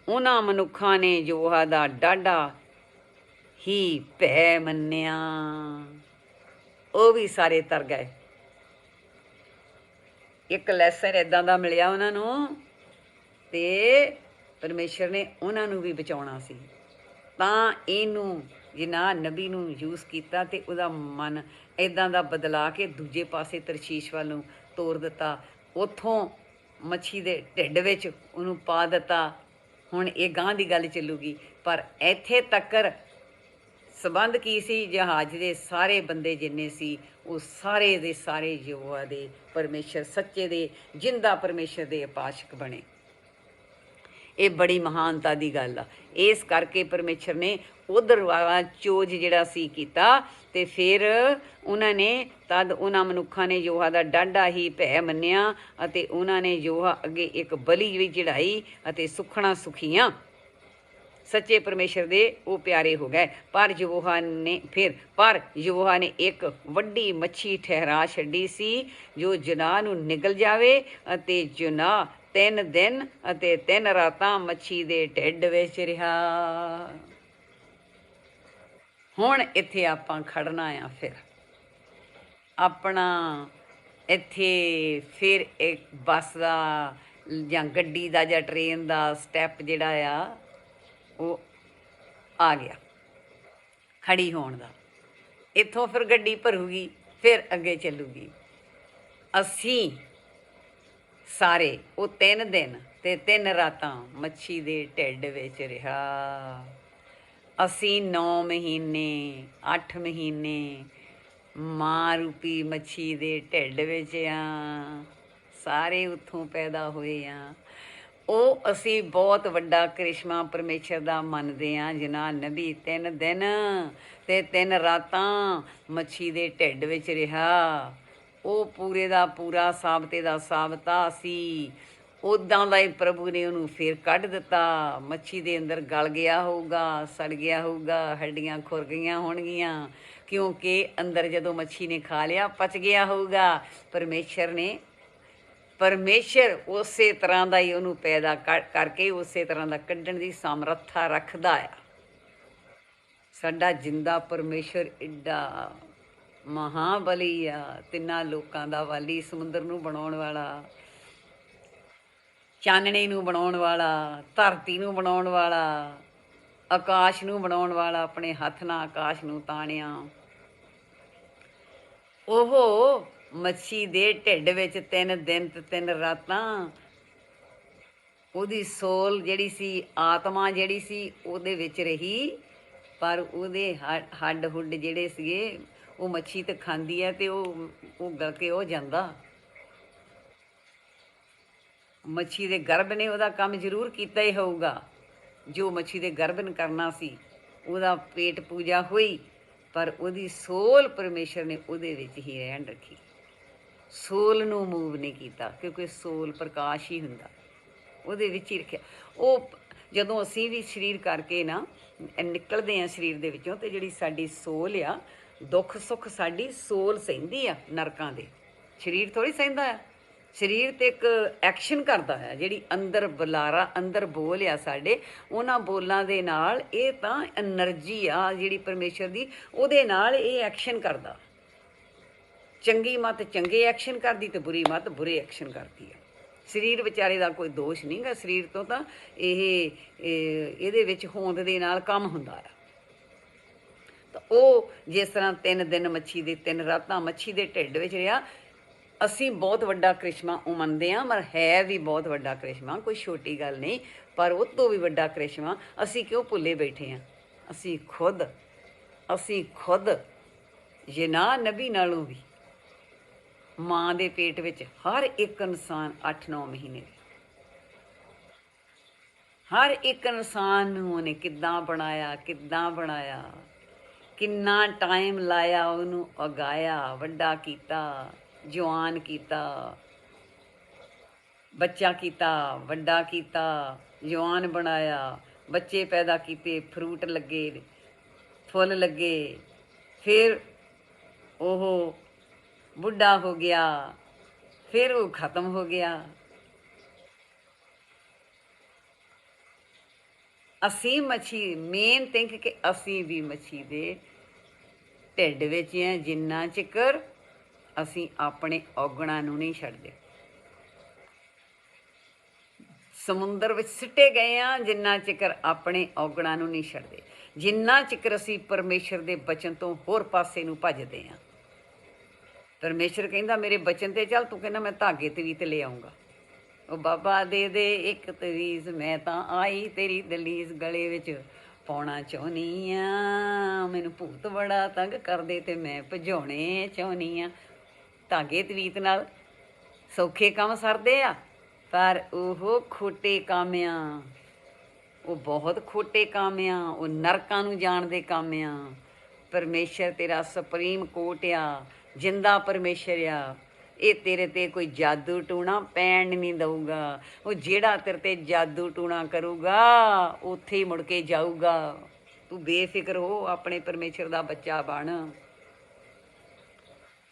ਉਹਨਾਂ ਮਨੁੱਖਾਂ ਨੇ ਯਹੋਵਾ ਦਾ ਡਾਢਾ ਹੀ ਭੈ ਮੰਨਿਆ। ਉਹ ਵੀ ਸਾਰੇ ਤਰ ਗਏ। ਇੱਕ ਲੈਸਨ ਇੱਦਾਂ ਦਾ ਮਿਲਿਆ ਉਹਨਾਂ ਨੂੰ, ਤੇ ਪਰਮੇਸ਼ਰ ਨੇ ਉਹਨਾਂ ਨੂੰ ਵੀ ਬਚਾਉਣਾ ਸੀ। ਤਾਂ ਇਹਨੂੰ ਜਿਨਾ ਨਬੀ ਨੂੰ ਯੂਜ਼ ਕੀਤਾ ਤੇ ਉਹਦਾ ਮਨ ਇੱਦਾਂ ਦਾ ਬਦਲਾ ਕੇ ਦੂਜੇ ਪਾਸੇ ਤਰਸ਼ੀਸ਼ ਵੱਲ ਨੂੰ ਤੋਰ ਦਿੱਤਾ। ਉੱਥੋਂ ਮੱਛੀ ਦੇ ਢਿੱਡ ਵਿੱਚ ਉਹਨੂੰ ਪਾ ਦਿੱਤਾ। ਹੁਣ ਇਹ ਗਾਂ ਦੀ ਗੱਲ ਚੱਲੂਗੀ, ਪਰ ਇੱਥੇ ਤੱਕਰ ਸੰਬੰਧ ਕੀ ਸੀ? ਜਹਾਜ਼ ਦੇ ਸਾਰੇ ਬੰਦੇ ਜਿੰਨੇ ਸੀ ਉਹ ਸਾਰੇ ਦੇ ਸਾਰੇ ਯਹੋਵਾ ਦੇ, ਪਰਮੇਸ਼ਰ ਸੱਚੇ ਦੇ, ਜਿੰਦਾ ਪਰਮੇਸ਼ਰ ਦੇ ਉਪਾਸ਼ਕ ਬਣੇ। ਇਹ ਬੜੀ ਮਹਾਨਤਾ ਦੀ ਗੱਲ ਆ। ਇਸ ਕਰਕੇ ਪਰਮੇਸ਼ਰ ਨੇ ਉਧਰ ਵਾਲਾ ਚੋਜ ਜਿਹੜਾ ਸੀ ਕੀਤਾ। ਤੇ ਫਿਰ ਉਹਨਾਂ ਨੇ, ਤਦ ਉਹਨਾਂ ਮਨੁੱਖਾਂ ਨੇ ਯਹੋਵਾ ਦਾ ਡਾਢਾ ਹੀ ਭੈ ਮੰਨਿਆ, ਅਤੇ ਉਹਨਾਂ ਨੇ ਯਹੋਵਾ ਅੱਗੇ ਇੱਕ ਬਲੀ ਵੀ ਚੜ੍ਹਾਈ ਅਤੇ ਸੁੱਖਣਾ ਸੁਖੀਆਂ सच्चे परमेश्वर दे वो प्यारे हो गए। पर यहोवा ने एक वड्डी मच्छी ठहरा छड्डी सी जो जुनाह नूं निगल जावे अते जुनाह 3 दिन अते 3 रातां मच्छी दे ढिੱਡ ਵਿੱਚ ਰਿਹਾ। ਹੁਣ ਇੱਥੇ ਆਪਾਂ ਖੜਨਾ ਆ। ਫਿਰ ਆਪਣਾ ਇੱਥੇ ਫਿਰ ਇੱਕ ਬੱਸ ਦਾ ਜਾਂ ਗੱਡੀ ਦਾ ਜਾਂ ਟ੍ਰੇਨ ਦਾ ਸਟੈਪ ਜਿਹੜਾ ਆ ਉਹ ਆ ਗਿਆ ਖੜੀ ਹੋਣ ਦਾ। ਇੱਥੋਂ ਫਿਰ ਗੱਡੀ ਭਰੂਗੀ, ਫਿਰ ਅੱਗੇ ਚੱਲੂਗੀ। ਅਸੀਂ ਸਾਰੇ ਉਹ 3 ਦਿਨ ਤੇ 3 ਰਾਤਾਂ ਮੱਛੀ ਦੇ ਢਿੱਡ ਵਿੱਚ ਰਿਹਾ। ਅਸੀਂ 9 ਮਹੀਨੇ 8 ਮਹੀਨੇ ਮਾਂ ਰੂਪੀ ਮੱਛੀ ਦੇ ਢਿੱਡ ਵਿੱਚ ਆ। ਸਾਰੇ ਉੱਥੋਂ ਪੈਦਾ ਹੋਏ ਆ। ਉਹ ਅਸੀਂ ਬਹੁਤ ਵੱਡਾ ਕਰਿਸ਼ਮਾ ਪਰਮੇਸ਼ਰ ਦਾ ਮੰਨਦੇ ਹਾਂ। ਜਿਨ੍ਹਾਂ ਨਬੀ 3 ਦਿਨ ਤੇ 3 ਰਾਤਾਂ ਮੱਛੀ ਦੇ ਢਿੱਡ ਵਿੱਚ ਰਿਹਾ, ਉਹ ਪੂਰੇ ਦਾ ਪੂਰਾ ਸਾਬਤੇ ਦਾ ਸਾਬਤਾ ਸੀ। ਉੱਦਾਂ ਦਾ ਹੀ ਪ੍ਰਭੂ ਨੇ ਉਹਨੂੰ ਫਿਰ ਕੱਢ ਦਿੱਤਾ। ਮੱਛੀ ਦੇ ਅੰਦਰ ਗਲ ਗਿਆ ਹੋਊਗਾ, ਸੜ ਗਿਆ ਹੋਊਗਾ, ਹੱਡੀਆਂ ਖੁਰ ਗਈਆਂ ਹੋਣਗੀਆਂ, ਕਿਉਂਕਿ ਅੰਦਰ ਜਦੋਂ ਮੱਛੀ ਨੇ ਖਾ ਲਿਆ ਪਚ ਗਿਆ ਹੋਊਗਾ। ਪਰਮੇਸ਼ਰ ਉਸੇ ਤਰ੍ਹਾਂ ਦਾ ਹੀ ਉਹਨੂੰ ਪੈਦਾ ਕਰਕੇ ਉਸੇ ਤਰ੍ਹਾਂ ਦਾ ਕੱਢਣ ਦੀ ਸਮਰੱਥਾ ਰੱਖਦਾ ਆ। ਸਾਡਾ ਜਿੰਦਾ ਪਰਮੇਸ਼ਰ ਏਡਾ ਮਹਾਬਲੀ ਆ, 3 ਲੋਕਾਂ ਦਾ ਵਾਲੀ, ਸਮੁੰਦਰ ਨੂੰ ਬਣਾਉਣ ਵਾਲਾ, ਚਾਨਣੇ ਨੂੰ ਬਣਾਉਣ ਵਾਲਾ, ਧਰਤੀ ਨੂੰ ਬਣਾਉਣ ਵਾਲਾ, ਆਕਾਸ਼ ਨੂੰ ਬਣਾਉਣ ਵਾਲਾ। ਆਪਣੇ ਹੱਥ ਨਾਲ ਆਕਾਸ਼ ਨੂੰ ਤਾਣਿਆ। ਉਹ ਮੱਛੀ ਦੇ ਢਿੱਡ ਵਿੱਚ 3 ਦਿਨ ਤੇ 3 ਰਾਤਾਂ ਉਹਦੀ ਸੋਲ ਜਿਹੜੀ ਸੀ, ਆਤਮਾ ਜਿਹੜੀ ਸੀ ਉਹਦੇ ਵਿੱਚ ਰਹੀ। ਪਰ ਉਹਦੇ ਹੱਡ ਹੁੱਡ ਜਿਹੜੇ ਸੀਗੇ, ਉਹ ਮੱਛੀ ਤਾਂ ਖਾਂਦੀ ਹੈ ਤੇ ਉਹ ਗਲ ਕੇ ਉਹ ਜਾਂਦਾ। ਮੱਛੀ ਦੇ ਗਰਭ ਨੇ ਉਹਦਾ ਕੰਮ ਜ਼ਰੂਰ ਕੀਤਾ ਹੀ ਹੋਊਗਾ ਜੋ ਮੱਛੀ ਦੇ ਗਰਭ ਨੇ ਕਰਨਾ ਸੀ। ਉਹਦਾ ਪੇਟ ਪੂਜਾ ਹੋਈ, ਪਰ ਉਹਦੀ ਸੋਲ ਪਰਮੇਸ਼ਰ ਨੇ ਉਹਦੇ ਵਿੱਚ ਹੀ ਰਹਿਣ ਰੱਖੀ। ਸੋਲ ਨੂੰ ਮੂਵ ਨਹੀਂ ਕੀਤਾ, ਕਿਉਂਕਿ ਸੋਲ ਪ੍ਰਕਾਸ਼ ਹੀ ਹੁੰਦਾ, ਉਹਦੇ ਵਿੱਚ ਹੀ ਰੱਖਿਆ। ਉਹ ਜਦੋਂ ਅਸੀਂ ਵੀ ਸਰੀਰ ਕਰਕੇ ਨਾ ਨਿਕਲਦੇ ਹਾਂ ਸਰੀਰ ਦੇ ਵਿੱਚੋਂ, ਤੇ ਜਿਹੜੀ ਸਾਡੀ ਸੋਲ ਆ, ਦੁੱਖ ਸੁੱਖ ਸਾਡੀ ਸੋਲ ਸਹਿੰਦੀ ਆ। ਨਰਕਾਂ ਦੇ ਸਰੀਰ ਥੋੜ੍ਹੀ ਸਹਿੰਦਾ ਆ। ਸਰੀਰ ਤੇ ਇੱਕ ਐਕਸ਼ਨ ਕਰਦਾ ਹੈ। ਜਿਹੜੀ ਅੰਦਰ ਬੁਲਾਰਾ, ਅੰਦਰ ਬੋਲ ਆ ਸਾਡੇ, ਉਹਨਾਂ ਬੋਲਾਂ ਦੇ ਨਾਲ ਇਹ ਤਾਂ ਐਨਰਜੀ ਆ ਜਿਹੜੀ ਪਰਮੇਸ਼ਰ ਦੀ, ਉਹਦੇ ਨਾਲ ਇਹ ਐਕਸ਼ਨ ਕਰਦਾ। ਚੰਗੀ ਮੱਤ ਚੰਗੇ ਐਕਸ਼ਨ ਕਰਦੀ ਤੇ ਬੁਰੀ ਮੱਤ ਬੁਰੇ ਐਕਸ਼ਨ ਕਰਦੀ ਆ। ਸਰੀਰ ਵਿਚਾਰੇ ਦਾ ਕੋਈ ਦੋਸ਼ ਨਹੀਂ ਗਾ। ਸਰੀਰ ਤੋਂ ਤਾਂ ਇਹਦੇ ਵਿੱਚ ਹੋਂਦ ਦੇ ਨਾਲ ਕੰਮ ਹੁੰਦਾ ਆ। ਤਾਂ ਉਹ ਜਿਸ ਤਰ੍ਹਾਂ 3 ਦਿਨ ਮੱਛੀ ਦੇ 3 ਰਾਤਾਂ ਮੱਛੀ ਦੇ ਢਿੱਡ ਵਿੱਚ ਰਿਹਾ। ਅਸੀਂ ਬਹੁਤ ਵੱਡਾ ਕਰਿਸ਼ਮਾ ਉਹ ਮੰਨਦੇ ਹਾਂ, ਪਰ ਹੈ ਵੀ ਬਹੁਤ ਵੱਡਾ ਕਰਿਸ਼ਮਾ, ਕੋਈ ਛੋਟੀ ਗੱਲ ਨਹੀਂ। ਪਰ ਉਹ ਤੋਂ ਵੀ ਵੱਡਾ ਕਰਿਸ਼ਮਾ ਅਸੀਂ ਕਿਉਂ ਭੁੱਲੇ ਬੈਠੇ ਹਾਂ। ਅਸੀਂ ਖੁਦ ਯਨਾ ਨਬੀ ਨਾਲੋਂ ਵੀ ਮਾਂ ਦੇ ਪੇਟ ਵਿੱਚ ਹਰ ਇੱਕ ਇਨਸਾਨ 8-9 ਮਹੀਨੇ, ਹਰ ਇੱਕ ਇਨਸਾਨ ਨੂੰ ਉਹਨੇ ਕਿੱਦਾਂ ਬਣਾਇਆ, ਕਿੰਨਾ ਟਾਈਮ ਲਾਇਆ, ਉਹਨੂੰ ਉਗਾਇਆ, ਵੱਡਾ ਕੀਤਾ, ਜਵਾਨ ਕੀਤਾ, ਬੱਚਾ ਕੀਤਾ, ਵੱਡਾ ਕੀਤਾ, ਜਵਾਨ ਬਣਾਇਆ, ਬੱਚੇ ਪੈਦਾ ਕੀਤੇ, ਫਰੂਟ ਲੱਗੇ, ਫੁੱਲ ਲੱਗੇ, ਫਿਰ ਉਹ ਬੁੱਢਾ ਹੋ ਗਿਆ, ਫਿਰ ਉਹ ਖਤਮ ਹੋ ਗਿਆ। ਅਸੀਂ ਮੱਛੀ ਮੇਨ ਥਿੰਕ ਕਿ ਅਸੀਂ ਵੀ ਮੱਛੀ ਦੇ ਢਿੱਡ ਵਿੱਚ ਹਾਂ, ਜਿੰਨਾ ਚਿਕਰ ਅਸੀਂ ਆਪਣੇ ਔਗਣਾਂ ਨੂੰ ਨਹੀਂ ਛੱਡਦੇ। ਸਮੁੰਦਰ ਵਿੱਚ ਸਿੱਟੇ ਗਏ ਹਾਂ ਜਿੰਨਾ ਚਿਕਰ ਆਪਣੇ ਔਗਣਾਂ ਨੂੰ ਨਹੀਂ ਛੱਡਦੇ, ਜਿੰਨਾ ਚਿਕਰ ਅਸੀਂ ਪਰਮੇਸ਼ਰ ਦੇ ਬਚਨ ਤੋਂ ਹੋਰ ਪਾਸੇ ਨੂੰ ਭੱਜਦੇ ਹਾਂ। ਪਰਮੇਸ਼ਰ ਕਹਿੰਦਾ ਮੇਰੇ ਬਚਨ ਤੇ ਚੱਲ, ਤੂੰ ਕਹਿੰਦਾ ਮੈਂ ਧਾਗੇ ਤਵੀਤ ਲੈ ਆਊਂਗਾ। ਉਹ ਬਾਬਾ ਦੇ ਦੇ ਇੱਕ ਤਵੀਜ਼, ਮੈਂ ਤਾਂ ਆਈ ਤੇਰੀ ਦਲੀਜ਼ ਗਲੇ ਵਿੱਚ ਪਾਉਣਾ ਚਾਹੁੰਦੀ ਆ। ਮੈਨੂੰ ਭੂਤ ਬੜਾ ਤੰਗ ਕਰਦੇ ਤੇ ਮੈਂ ਭਜਾਉਣੇ ਚਾਹੁੰਦੀ ਆ। ਧਾਗੇ ਤਵੀਤ ਨਾਲ ਸੌਖੇ ਕੰਮ ਸਰਦੇ ਆ, ਪਰ ਉਹ ਖੋਟੇ ਕੰਮ ਆ, ਉਹ ਬਹੁਤ ਖੋਟੇ ਕੰਮ ਆ, ਉਹ ਨਰਕਾਂ ਨੂੰ ਜਾਣ ਦੇ ਕੰਮ ਆ। ਪਰਮੇਸ਼ਰ ਤੇਰਾ ਸੁਪਰੀਮ ਕੋਰਟ ਆ, ਜਿੰਦਾ ਪਰਮੇਸ਼ਰ ਆ। ਇਹ ਤੇਰੇ ਤੇ ਕੋਈ ਜਾਦੂ ਟੂਣਾ ਪੈਣ ਨਹੀਂ ਦਊਗਾ। ਉਹ ਜਿਹੜਾ ਤੇਰੇ ਤੇ ਜਾਦੂ ਟੂਣਾ ਕਰੂਗਾ ਉੱਥੇ ਹੀ ਮੁੜ ਕੇ ਜਾਊਗਾ। ਤੂੰ ਬੇਫਿਕਰ ਹੋ, ਆਪਣੇ ਪਰਮੇਸ਼ਰ ਦਾ ਬੱਚਾ ਬਣ।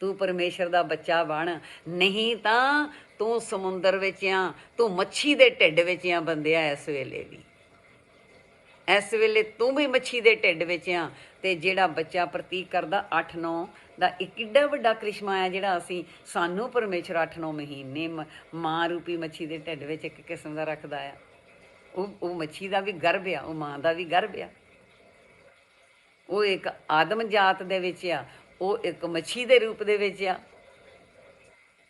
ਤੂੰ ਪਰਮੇਸ਼ਰ ਦਾ ਬੱਚਾ ਬਣ, ਨਹੀਂ ਤਾਂ ਤੂੰ ਸਮੁੰਦਰ ਵਿੱਚ ਆ, ਤੂੰ ਮੱਛੀ ਦੇ ਢਿੱਡ ਵਿੱਚ ਆ ਬੰਦਿਆ। ਇਸ ਵੇਲੇ ਵੀ, ਇਸ ਵੇਲੇ ਤੂੰ ਵੀ ਮੱਛੀ ਦੇ ਢਿੱਡ ਵਿੱਚ ਆ। ਤੇ ਜਿਹੜਾ ਬੱਚਾ ਪ੍ਰਤੀਕ ਕਰਦਾ 8-9 ਦਾ, ਇੱਕ ਏਡਾ ਵੱਡਾ ਕ੍ਰਿਸ਼ਮਾ ਆ ਜਿਹੜਾ ਅਸੀਂ ਸਾਨੂੰ ਪਰਮੇਸ਼ਰ 8-9 ਮਹੀਨੇ ਮਾਂ ਰੂਪੀ ਮੱਛੀ ਦੇ ਢਿੱਡ ਵਿੱਚ ਇੱਕ ਕਿਸਮ ਦਾ ਰੱਖਦਾ ਆ। ਉਹ ਮੱਛੀ ਦਾ ਵੀ ਗਰਭ ਆ, ਉਹ ਮਾਂ ਦਾ ਵੀ ਗਰਭ ਆ। ਉਹ ਇੱਕ ਆਦਮ ਜਾਤ ਦੇ ਵਿੱਚ ਆ, ਉਹ ਇੱਕ ਮੱਛੀ ਦੇ ਰੂਪ ਦੇ ਵਿੱਚ ਆ।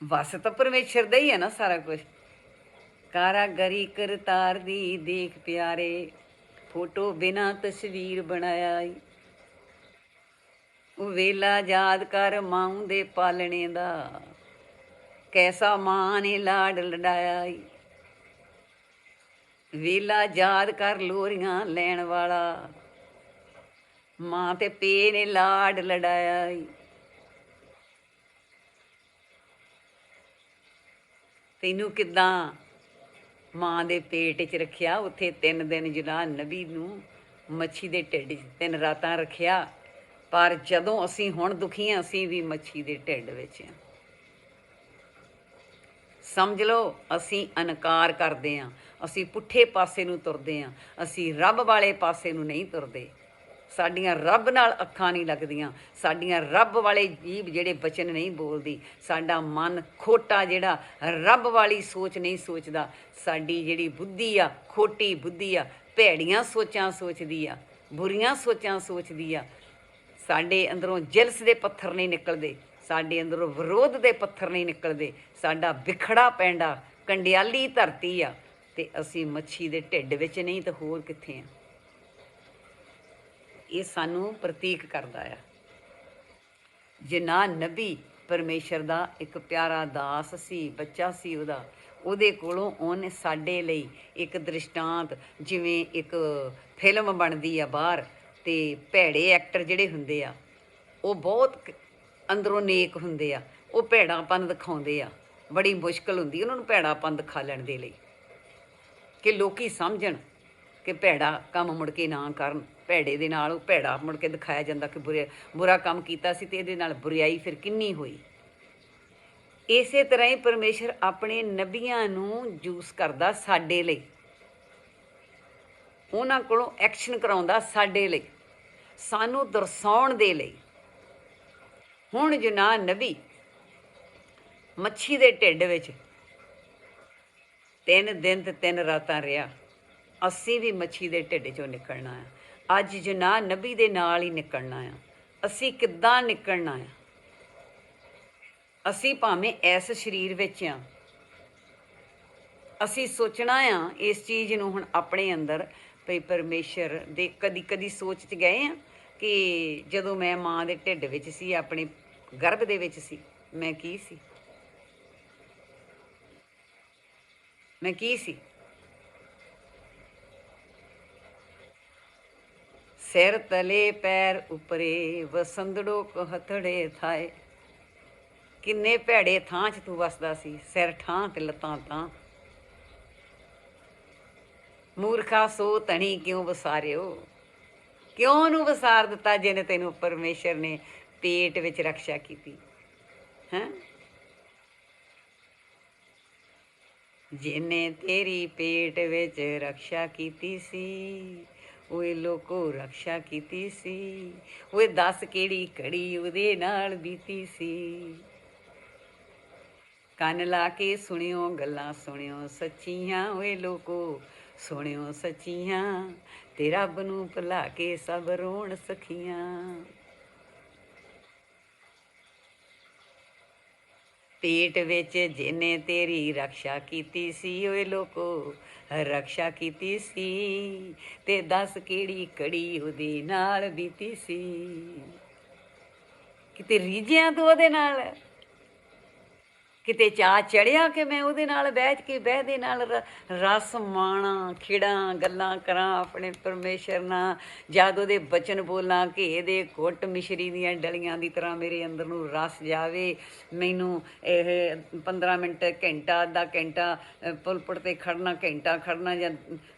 ਵਸ ਤਾਂ ਪਰਮੇਸ਼ਰ ਦਾ ਹੀ ਹੈ ਨਾ ਸਾਰਾ ਕੁਝ। ਕਾਰਾਗਰੀ ਕਰਤਾਰ ਦੀ ਦੇਖ ਪਿਆਰੇ, ਫੋਟੋ ਬਿਨਾ ਤਸਵੀਰ ਬਣਾਇਆ ਈ। ਉਹ ਵੇਲਾ ਯਾਦ ਕਰ ਮਾਂ ਦੇ ਪਾਲਣੇ ਦਾ, ਕੈਸਾ ਮਾਂ ਨੇ ਲਾਡ ਲਡਾਇਆ ਈ। ਵੇਲਾ ਯਾਦ ਕਰ ਲੋਰੀਆਂ ਲੈਣ ਵਾਲਾ, ਮਾਂ ਤੇ ਪੇ ਨੇ ਲਾਡ ਲਡਾਇਆ ਈ। ਤੈਨੂੰ ਕਿੱਦਾਂ ਮਾਂ ਦੇ ਪੇਟ 'ਚ ਰੱਖਿਆ, ਉੱਥੇ 3 ਦਿਨ ਜਿਹੜਾ ਨਬੀ ਨੂੰ ਮੱਛੀ ਦੇ ਢਿੱਡ 'ਚ 3 ਰਾਤਾਂ ਰੱਖਿਆ। ਪਰ ਜਦੋਂ ਅਸੀਂ ਹੁਣ ਦੁਖੀ ਹਾਂ, ਅਸੀਂ ਵੀ ਮੱਛੀ ਦੇ ਢਿੱਡ ਵਿੱਚ ਹਾਂ। ਸਮਝ ਲਓ, ਅਸੀਂ ਇਨਕਾਰ ਕਰਦੇ ਹਾਂ, ਅਸੀਂ ਪੁੱਠੇ ਪਾਸੇ ਨੂੰ ਤੁਰਦੇ ਹਾਂ, ਅਸੀਂ ਰੱਬ ਵਾਲੇ ਪਾਸੇ ਨੂੰ ਨਹੀਂ ਤੁਰਦੇ। ਸਾਡੀਆਂ ਰੱਬ ਨਾਲ ਅੱਖਾਂ ਨਹੀਂ ਲੱਗਦੀਆਂ, ਸਾਡੀਆਂ ਰੱਬ ਵਾਲੇ ਜੀਭ ਜਿਹੜੇ ਬਚਨ ਨਹੀਂ ਬੋਲਦੀ, ਸਾਡਾ ਮਨ ਖੋਟਾ ਜਿਹੜਾ ਰੱਬ ਵਾਲੀ ਸੋਚ ਨਹੀਂ ਸੋਚਦਾ, ਸਾਡੀ ਜਿਹੜੀ ਬੁੱਧੀ ਆ ਖੋਟੀ ਬੁੱਧੀ ਆ, ਭੈੜੀਆਂ ਸੋਚਾਂ ਸੋਚਦੀ ਆ, ਬੁਰੀਆਂ ਸੋਚਾਂ ਸੋਚਦੀ ਆ। ਸਾਡੇ ਅੰਦਰੋਂ ਜਿਲਸ ਦੇ ਪੱਥਰ ਨਹੀਂ ਨਿਕਲਦੇ, ਸਾਡੇ ਅੰਦਰੋਂ ਵਿਰੋਧ ਦੇ ਪੱਥਰ ਨਹੀਂ ਨਿਕਲਦੇ। ਸਾਡਾ ਵਿਖੜਾ ਪੈਂਡਾ ਕੰਡਿਆਲੀ ਧਰਤੀ ਆ, ਤੇ ਅਸੀਂ ਮੱਛੀ ਦੇ ਢਿੱਡ ਵਿੱਚ ਨਹੀਂ ਤਾਂ ਹੋਰ ਕਿੱਥੇ ਆ। ਇਹ ਸਾਨੂੰ ਪ੍ਰਤੀਕ ਕਰਦਾ ਆ। ਜਿਨਾ ਨਬੀ ਪਰਮੇਸ਼ਰ ਦਾ ਇੱਕ ਪਿਆਰਾ ਦਾਸ ਸੀ, ਬੱਚਾ ਸੀ ਉਹਦਾ, ਉਹਦੇ ਕੋਲੋਂ ਉਹਨੇ ਸਾਡੇ ਲਈ ਇੱਕ ਦ੍ਰਿਸ਼ਟਾਂਤ, ਜਿਵੇਂ ਇੱਕ ਫਿਲਮ ਬਣਦੀ ਆ ਬਾਹਰ, ਤੇ ਭੈੜੇ ਐਕਟਰ ਜਿਹੜੇ ਹੁੰਦੇ ਆ ਉਹ ਬਹੁਤ ਅੰਦਰੋਂ ਨੇਕ ਹੁੰਦੇ ਆ, ਉਹ ਭੈੜਾਪਨ ਦਿਖਾਉਂਦੇ ਆ। ਬੜੀ ਮੁਸ਼ਕਿਲ ਹੁੰਦੀ ਉਹਨਾਂ ਨੂੰ ਭੈੜਾਪਨ ਦਿਖਾ ਲੈਣ ਦੇ ਲਈ, ਕਿ ਲੋਕੀ ਸਮਝਣ ਕਿ ਭੈੜਾ ਕੰਮ ਮੁੜ ਕੇ ਨਾ ਕਰਨ। ਭੈੜੇ ਦੇ ਨਾਲ ਉਹ ਭੈੜਾ ਮੁੜ ਕੇ ਦਿਖਾਇਆ ਜਾਂਦਾ ਕਿ ਬੁਰਾ ਕੰਮ ਕੀਤਾ ਸੀ ਤੇ ਇਹਦੇ ਨਾਲ ਬੁਰਾਈ ਫਿਰ ਕਿੰਨੀ ਹੋਈ। ਇਸੇ ਤਰ੍ਹਾਂ ਹੀ ਪਰਮੇਸ਼ਰ ਆਪਣੇ ਨਬੀਆਂ ਨੂੰ ਯੂਜ਼ ਕਰਦਾ ਸਾਡੇ ਲਈ, ਉਹਨਾਂ ਕੋਲੋਂ ਐਕਸ਼ਨ ਕਰਾਉਂਦਾ ਸਾਡੇ ਲਈ, ਸਾਨੂੰ ਦਰਸਾਉਣ ਦੇ ਲਈ। ਹੁਣ ਯੂਨਾਹ ਨਬੀ ਮੱਛੀ ਦੇ ਢਿੱਡ ਵਿੱਚ 3 ਦਿਨ ਤੇ 3 ਰਾਤਾਂ ਰਿਹਾ। ਅਸੀਂ ਵੀ ਮੱਛੀ ਦੇ ਢਿੱਡ 'ਚੋਂ ਨਿਕਲਣਾ ਆ। ਅੱਜ ਯੂਨਾਹ ਨਬੀ ਦੇ ਨਾਲ ਹੀ ਨਿਕਲਣਾ ਆ। ਅਸੀਂ ਕਿੱਦਾਂ ਨਿਕਲਣਾ ਆ? ਅਸੀਂ ਭਾਵੇਂ ਇਸ ਸਰੀਰ ਵਿੱਚ ਆ, ਅਸੀਂ ਸੋਚਣਾ ਆ ਇਸ ਚੀਜ਼ ਨੂੰ ਹੁਣ ਆਪਣੇ ਅੰਦਰ, ਭਈ ਪਰਮੇਸ਼ਰ ਦੇ ਕਦੀ ਕਦੀ ਸੋਚ 'ਚ ਗਏ ਆ ਕਿ ਜਦੋਂ ਮੈਂ ਮਾਂ ਦੇ ਢਿੱਡ ਵਿੱਚ ਸੀ, ਆਪਣੇ ਗਰਭ ਦੇ ਵਿੱਚ ਸੀ, ਮੈਂ ਕੀ ਸੀ? ਮੈਂ ਕੀ ਸੀ? ਸਿਰ ਤਲੇ ਪੈਰ ਉਪਰੇ, ਵਸੰਦੜੋ ਕੋ ਹਥੜੇ ਥਾਏ। ਕਿੰਨੇ ਭੈੜੇ ਥਾਂ 'ਚ ਤੂੰ ਵਸਦਾ ਸੀ, ਸਿਰ ਠਾਂ ਤੇ ਲੱਤਾਂ ਤਾਂ। ਮੂਰਖਾ ਸੋ ਧਣੀ ਕਿਉਂ ਵਸਾਰਿਓ? ਕਿਉਂ ਉਹਨੂੰ ਵਸਾਰ ਦਿੱਤਾ ਜਿਹਨੇ ਤੈਨੂੰ ਪਰਮੇਸ਼ਰ ਨੇ ਪੇਟ ਵਿੱਚ ਰਕਸ਼ਾ ਕੀਤੀ ਹੈ? ਜਿਹਨੇ ਤੇਰੀ ਪੇਟ ਵਿੱਚ ਰਕਸ਼ਾ ਕੀਤੀ ਸੀ, ਓਏ ਲੋਕੋ ਰਕਸ਼ਾ ਕੀਤੀ ਸੀ। ਓਏ ਦੱਸ ਕਿਹੜੀ ਘੜੀ ਉਹਦੇ ਨਾਲ ਬੀਤੀ ਸੀ। ਕੰਨ ਲਾ ਕੇ ਸੁਣਿਓ ਗੱਲਾਂ, ਸੁਣਿਓ ਸੱਚੀਆਂ, ਓਏ ਲੋਕੋ ਸੁਣਿਓ ਸੱਚੀਆਂ, ਤੇ ਰੱਬ ਨੂੰ ਭੁਲਾ ਕੇ ਸਭ ਰੋਣ ਸਖੀਆਂ। ਪੇਟ ਵਿੱਚ ਜਿਹਨੇ ਤੇਰੀ ਰਕਸ਼ਾ ਕੀਤੀ ਸੀ, ਓਏ ਲੋਕੋ ਰਕਸ਼ਾ ਕੀਤੀ ਸੀ, ਤੇ ਦੱਸ ਕਿਹੜੀ ਘੜੀ ਉਹਦੇ ਨਾਲ ਬੀਤੀ ਸੀ। ਕਿਤੇ ਰੀਝਿਆਂ ਤੂੰ ਉਹਦੇ ਨਾਲ? ਕਿਤੇ ਚਾਅ ਚੜਿਆ ਕਿ ਮੈਂ ਉਹਦੇ ਨਾਲ ਬੈਠ ਕੇ ਬਹਿਦੇ ਨਾਲ ਰਸ ਮਾਣਾ, ਖਿੜਾਂ ਗੱਲਾਂ ਕਰਾਂ ਆਪਣੇ ਪਰਮੇਸ਼ਰ ਨਾਲ, ਜਦ ਉਹਦੇ ਬਚਨ ਬੋਲਾਂ ਕਿ ਇਹਦੇ ਘੁੱਟ ਮਿਸ਼ਰੀ ਦੀਆਂ ਡਲੀਆਂ ਦੀ ਤਰ੍ਹਾਂ ਮੇਰੇ ਅੰਦਰ ਨੂੰ ਰਸ ਜਾਵੇ। ਮੈਨੂੰ ਇਹ 15 ਮਿੰਟ, ਘੰਟਾ, ਅੱਧਾ ਘੰਟਾ ਪੁਲਪਟ 'ਤੇ ਖੜਨਾ, ਘੰਟਾ ਖੜਨਾ, ਜਾਂ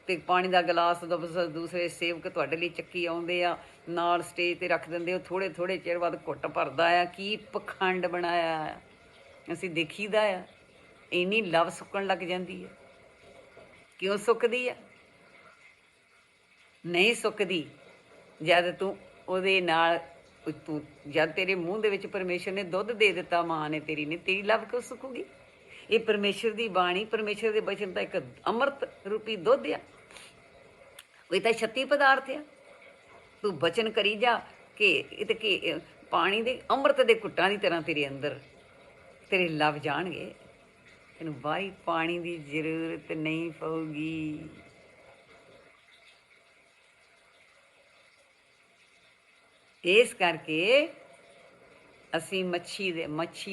ਤੇ ਪਾਣੀ ਦਾ ਗਲਾਸ ਦੂਸਰੇ ਸੇਵਕ ਤੁਹਾਡੇ ਲਈ ਚੱਕੀ ਆਉਂਦੇ ਆ, ਨਾਲ ਸਟੇਜ 'ਤੇ ਰੱਖ ਦਿੰਦੇ, ਉਹ ਥੋੜ੍ਹੇ ਥੋੜ੍ਹੇ ਚਿਰ ਬਾਅਦ ਘੁੱਟ ਭਰਦਾ ਆ। ਕੀ ਪਖੰਡ ਬਣਾਇਆ ਆ, ਅਸੀਂ ਦੇਖੀਦਾ ਆ। ਇੰਨੀ ਲਵ ਸੁੱਕਣ ਲੱਗ ਜਾਂਦੀ ਹੈ। ਕਿਉਂ ਸੁੱਕਦੀ ਆ? ਨਹੀਂ ਸੁੱਕਦੀ ਜਦ ਤੂੰ ਉਹਦੇ ਨਾਲ, ਤੂੰ ਜਦ ਤੇਰੇ ਮੂੰਹ ਦੇ ਵਿੱਚ ਪਰਮੇਸ਼ਰ ਨੇ ਦੁੱਧ ਦੇ ਦਿੱਤਾ, ਮਾਂ ਨੇ ਤੇਰੀ ਨੇ, ਤੇਰੀ ਲਵ ਕਿਉਂ ਸੁੱਕੂਗੀ? ਇਹ ਪਰਮੇਸ਼ਰ ਦੀ ਬਾਣੀ, ਪਰਮੇਸ਼ਰ ਦੇ ਬਚਨ ਦਾ ਇੱਕ ਅੰਮ੍ਰਿਤ ਰੂਪੀ ਦੁੱਧ ਆ। ਇਹ ਤਾਂ ਛੱਤੀ ਪਦਾਰਥ ਆ। ਤੂੰ ਬਚਨ ਕਰੀ ਜਾ ਕਿ ਪਾਣੀ ਦੇ ਅੰਮ੍ਰਿਤ ਦੇ ਘੁੱਟਾਂ ਦੀ ਤਰ੍ਹਾਂ ਤੇਰੇ ਅੰਦਰ ਤੇਰੇ ਲਵ ਜਾਣਗੇ। ਤੈਨੂੰ ਬਾਹਰੀ ਪਾਣੀ ਦੀ ਜ਼ਰੂਰਤ ਨਹੀਂ ਪਊਗੀ। ਇਸ ਕਰਕੇ ਅਸੀਂ ਮੱਛੀ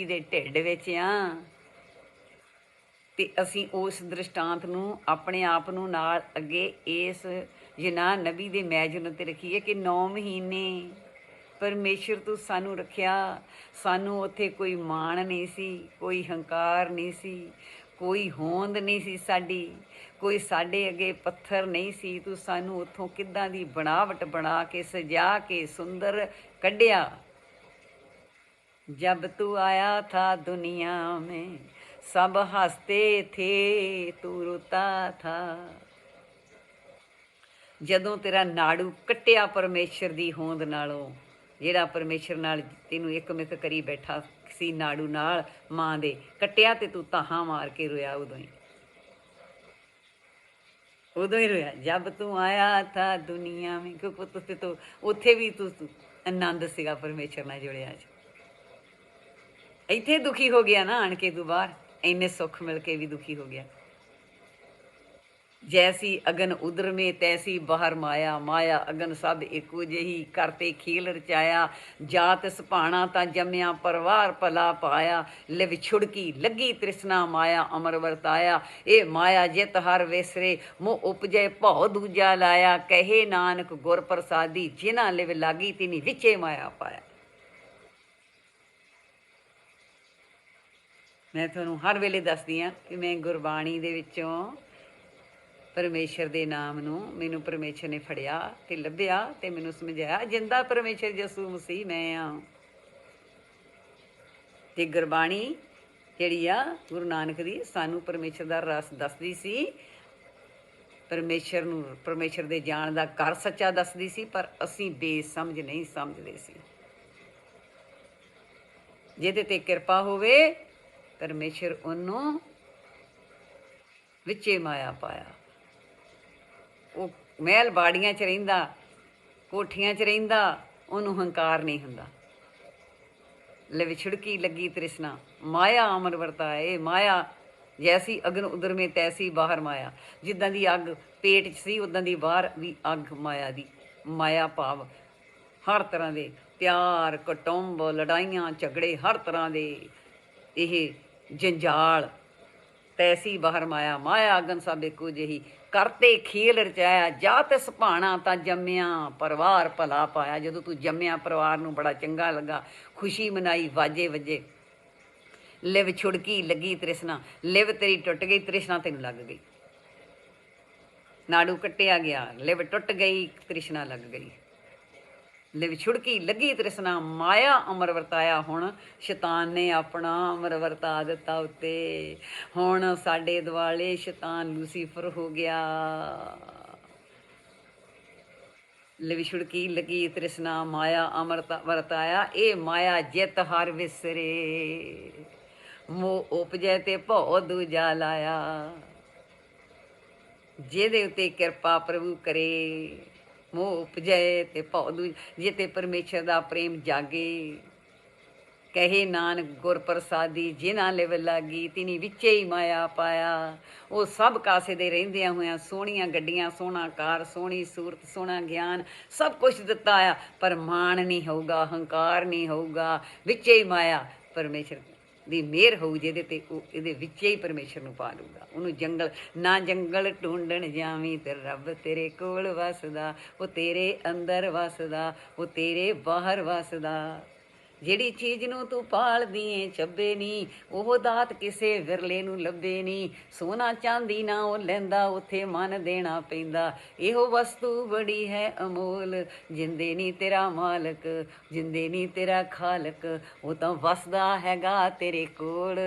ਦੇ ਢਿੱਡ ਵਿੱਚ ਹਾਂ, ਤੇ ਅਸੀਂ ਉਸ ਦ੍ਰਿਸ਼ਟਾਂਤ ਨੂੰ ਆਪਣੇ ਆਪ ਨੂੰ ਨਾਲ ਅੱਗੇ ਇਸ ਯਨਾ ਨਬੀ ਦੇ ਮੈਜਨ 'ਤੇ ਰੱਖੀਏ ਕਿ 9 ਮਹੀਨੇ ਪਰਮੇਸ਼ਰ ਤੂੰ ਸਾਨੂੰ ਰੱਖਿਆ। ਸਾਨੂੰ ਉੱਥੇ ਕੋਈ ਮਾਣ ਨਹੀਂ ਸੀ, ਕੋਈ ਹੰਕਾਰ ਨਹੀਂ ਸੀ, ਕੋਈ ਹੋਂਦ ਨਹੀਂ ਸੀ ਸਾਡੀ, ਕੋਈ ਸਾਡੇ ਅੱਗੇ ਪੱਥਰ ਨਹੀਂ ਸੀ। ਤੂੰ ਸਾਨੂੰ ਉੱਥੋਂ ਕਿੱਦਾਂ ਦੀ ਬਣਾਵਟ ਬਣਾ ਕੇ ਸਜਾ ਕੇ ਸੁੰਦਰ ਕੱਢਿਆ। जब तू आया था दुनिया में सब हंसते थे, तू रोता था। ਜਦੋਂ ਤੇਰਾ ਨਾੜੂ ਕੱਟਿਆ ਪਰਮੇਸ਼ਰ ਦੀ ਹੋਂਦ ਨਾਲੋਂ, ਜਿਹੜਾ ਪਰਮੇਸ਼ਰ ਨਾਲ ਤੈਨੂੰ ਇੱਕ ਮਿੱਕ ਕਰੀ ਬੈਠਾ ਸੀ ਨਾੜੂ ਨਾਲ ਮਾਂ ਦੇ, ਕੱਟਿਆ ਤੇ ਤੂੰ ਤਾਹਾਂ ਮਾਰ ਕੇ ਰੋਇਆ। ਉਦੋਂ ਹੀ ਰੋਇਆ। ਜਬ ਤੂੰ ਆਇਆ ਥਾ ਦੁਨੀਆ ਮੇਂ, ਕਿਉਂਕਿ ਤੁਸੀਂ ਤੂੰ ਉੱਥੇ ਵੀ ਤੂੰ ਆਨੰਦ ਸੀਗਾ ਪਰਮੇਸ਼ਰ ਨਾਲ ਜੁੜਿਆ। ਇੱਥੇ ਦੁਖੀ ਹੋ ਗਿਆ ਨਾ ਆਣ ਕੇ, ਤੂੰ ਬਾਹਰ ਇੰਨੇ ਸੁੱਖ ਮਿਲ ਕੇ ਵੀ ਦੁਖੀ ਹੋ ਗਿਆ। जैसी अगन उदर में तैसी बाहर माया, माया अगन सब एको जही, करते खेल रचाया। जात सुभाना ता जम्या, परवार भला पाया। लिव छुड़की लगी तृष्णा, माया अमर वरताया। ए माया जित हर विसरे, मोह उपजे भौ दूजा लाया। कहे नानक गुर प्रसादी, जिन्हां लिव लागी तिनी विचे माया पाया। मैं तुहानूं हर वेले दसदी हां कि मैं गुरबाणी दे विचों ਪਰਮੇਸ਼ਰ ਦੇ ਨਾਮ ਨੂੰ ਮੈਨੂੰ ਪਰਮੇਸ਼ਰ ਨੇ ਫੜਿਆ ਤੇ ਲੱਭਿਆ ਤੇ ਮੈਨੂੰ ਸਮਝਾਇਆ ਜਿੰਦਾ ਪਰਮੇਸ਼ਰ ਯਿਸੂ ਮਸੀਹ ਮੈਂ ਆ। ਤੇ ਗੁਰਬਾਣੀ ਜਿਹੜੀ ਆ ਗੁਰੂ ਨਾਨਕ ਦੀ ਸਾਨੂੰ ਪਰਮੇਸ਼ਰ ਦਾ ਰਸ ਦੱਸਦੀ ਸੀ, ਪਰਮੇਸ਼ਰ ਨੂੰ, ਪਰਮੇਸ਼ਰ ਦੇ ਜਾਣ ਦਾ ਘਰ ਸੱਚਾ ਦੱਸਦੀ ਸੀ, ਪਰ ਅਸੀਂ ਬੇਸਮਝ ਨਹੀਂ ਸਮਝਦੇ ਸੀ। ਜਿਹਦੇ ਤੇ ਕਿਰਪਾ ਹੋਵੇ ਪਰਮੇਸ਼ਰ ਉਹਨੂੰ ਵਿੱਚੇ ਮਾਇਆ ਪਾਇਆ। ਉਹ ਮਹਿਲ ਬਾੜੀਆਂ 'ਚ ਰਹਿੰਦਾ, ਕੋਠੀਆਂ 'ਚ ਰਹਿੰਦਾ, ਉਹਨੂੰ ਹੰਕਾਰ ਨਹੀਂ ਹੁੰਦਾ। ਲਿਵ ਛਿੜਕੀ ਲੱਗੀ ਤ੍ਰਿਸ਼ਨਾ, ਮਾਇਆ ਅਮਰ ਵਰਤਾਏ। ਮਾਇਆ ਜੈਸੀ ਅਗਨ ਉਦਰ ਮੇ ਤੈਸੀ ਬਾਹਰ ਮਾਇਆ। ਜਿੱਦਾਂ ਦੀ ਅੱਗ ਪੇਟ 'ਚ ਸੀ ਉੱਦਾਂ ਦੀ ਬਾਹਰ ਵੀ ਅੱਗ ਮਾਇਆ ਦੀ। ਮਾਇਆ ਭਾਵ ਹਰ ਤਰ੍ਹਾਂ ਦੇ ਪਿਆਰ, ਕੁਟੁੰਬ, ਲੜਾਈਆਂ, ਝਗੜੇ, ਹਰ ਤਰ੍ਹਾਂ ਦੇ ਇਹ ਜੰਜਾਲ। ਤੈਸੀ ਬਾਹਰ ਮਾਇਆ, ਮਾਇਆ ਅਗਨ ਸਭ ਇੱਕੋ ਜਿਹੀ, ਕਰਤੇ ਖੇਲ ਰਚਾਇਆ। ਜਾਤ ਸੁਭਾਣਾ ਤਾਂ ਜੰਮਿਆ, ਪਰਿਵਾਰ ਭਲਾ ਪਾਇਆ। ਜਦੋਂ ਤੂੰ ਜੰਮਿਆ ਪਰਿਵਾਰ ਨੂੰ ਬੜਾ ਚੰਗਾ ਲੱਗਾ, ਖੁਸ਼ੀ ਮਨਾਈ, ਵਾਜੇ ਵੱਜੇ। ਲਿਵ ਛੁੜਕੀ ਲੱਗੀ ਤ੍ਰਿਸ਼ਨਾ, ਲਿਵ ਤੇਰੀ ਟੁੱਟ ਗਈ, ਤ੍ਰਿਸ਼ਨਾ ਤੈਨੂੰ ਲੱਗ ਗਈ। ਨਾੜੂ ਕੱਟਿਆ ਗਿਆ, ਲਿਵ ਟੁੱਟ ਗਈ, ਤ੍ਰਿਸ਼ਨਾ ਲੱਗ ਗਈ। ਲਿਵ ਛੁੜਕੀ ਲੱਗੀ ਤ੍ਰਿਸ਼ਨਾ, ਮਾਇਆ ਅਮਰ ਵਰਤਾਇਆ। ਹੁਣ ਸ਼ੈਤਾਨ ਨੇ ਆਪਣਾ ਅਮਰ ਵਰਤਾ ਦਿੱਤਾ ਉੱਤੇ। ਹੁਣ ਸਾਡੇ ਦੁਆਲੇ ਸ਼ੈਤਾਨ ਲੂਸੀਫਰ ਹੋ ਗਿਆ। ਲਿਵ ਛੁੜਕੀ ਲੱਗੀ ਤ੍ਰਿਸ਼ਨਾ, ਮਾਇਆ ਅਮਰਤਾ ਵਰਤਾਇਆ। ਇਹ ਮਾਇਆ ਜਿਤ ਹਰ ਵਿਸਰੇ, ਮੋਹ ਉਪਜੈ ਤੇ ਭਉ ਦੂਜਾ ਲਾਇਆ। ਜਿਹਦੇ ਉੱਤੇ ਕਿਰਪਾ ਪ੍ਰਭੂ ਕਰੇ, ਮੋਹ ਉਪਜੇ ਤੇ ਭਉ ਦੂਜਾ। ਜੇ ਤੇ ਪਰਮੇਸ਼ਰ ਦਾ ਪ੍ਰੇਮ ਜਾਗੇ, ਕਹੇ ਨਾਨਕ ਗੁਰ ਪ੍ਰਸਾਦੀ, ਜਿਨ੍ਹਾਂ ਲਿਵ ਲਾਗੀ ਤਿਨੀ ਵਿੱਚੇ ਹੀ ਮਾਇਆ ਪਾਇਆ। ਉਹ ਸਭ ਕਾਸੇ ਦੇ ਰਹਿੰਦਿਆਂ ਹੋਇਆਂ ਸੋਹਣੀਆਂ ਗੱਡੀਆਂ, ਸੋਹਣਾ ਕਾਰ, ਸੋਹਣੀ ਸੂਰਤ, ਸੋਹਣਾ ਗਿਆਨ, ਸਭ ਕੁਛ ਦਿੱਤਾ ਆ, ਪਰ ਮਾਣ ਨਹੀਂ ਹੋਊਗਾ, ਹੰਕਾਰ ਨਹੀਂ ਹੋਊਗਾ, ਵਿੱਚੇ ਹੀ ਮਾਇਆ। ਪਰਮੇਸ਼ਰ ਦੀ ਮਿਹਰ ਹੋਊ ਜਿਹਦੇ ਤੇ, ਉਹ ਇਹਦੇ ਵਿੱਚ ਹੀ ਪਰਮੇਸ਼ਰ ਨੂੰ ਪਾ ਲੂਗਾ। ਉਹਨੂੰ ਜੰਗਲ ਨਾ ਜੰਗਲ ਢੂੰਡਣ ਜਾਵੀਂ ਤੇ ਰੱਬ ਤੇਰੇ ਕੋਲ ਵਸਦਾ, ਉਹ ਤੇਰੇ ਅੰਦਰ ਵਸਦਾ, ਉਹ ਤੇਰੇ ਬਾਹਰ ਵਸਦਾ। ਜਿਹੜੀ ਚੀਜ਼ ਨੂੰ ਤੂੰ ਭਾਲਦੀ ਏ ਚੱਬੇ ਨੀ, ਉਹ ਦਾਤ ਕਿਸੇ ਵਿਰਲੇ ਨੂੰ ਲੱਭੇ ਨੀ। ਸੋਨਾ ਚਾਂਦੀ ਨਾ ਉਹ ਲੈਂਦਾ, ਉੱਥੇ ਮਨ ਦੇਣਾ ਪੈਂਦਾ। ਇਹੋ ਵਸਤੂ ਬੜੀ ਹੈ ਅਮੋਲ, ਜਿੰਦੇ ਨੀ ਤੇਰਾ ਮਾਲਕ, ਜਿੰਦੇ ਨੀ ਤੇਰਾ ਖਾਲਕ, ਉਹ ਤਾਂ ਵਸਦਾ ਹੈਗਾ ਤੇਰੇ ਕੋਲ,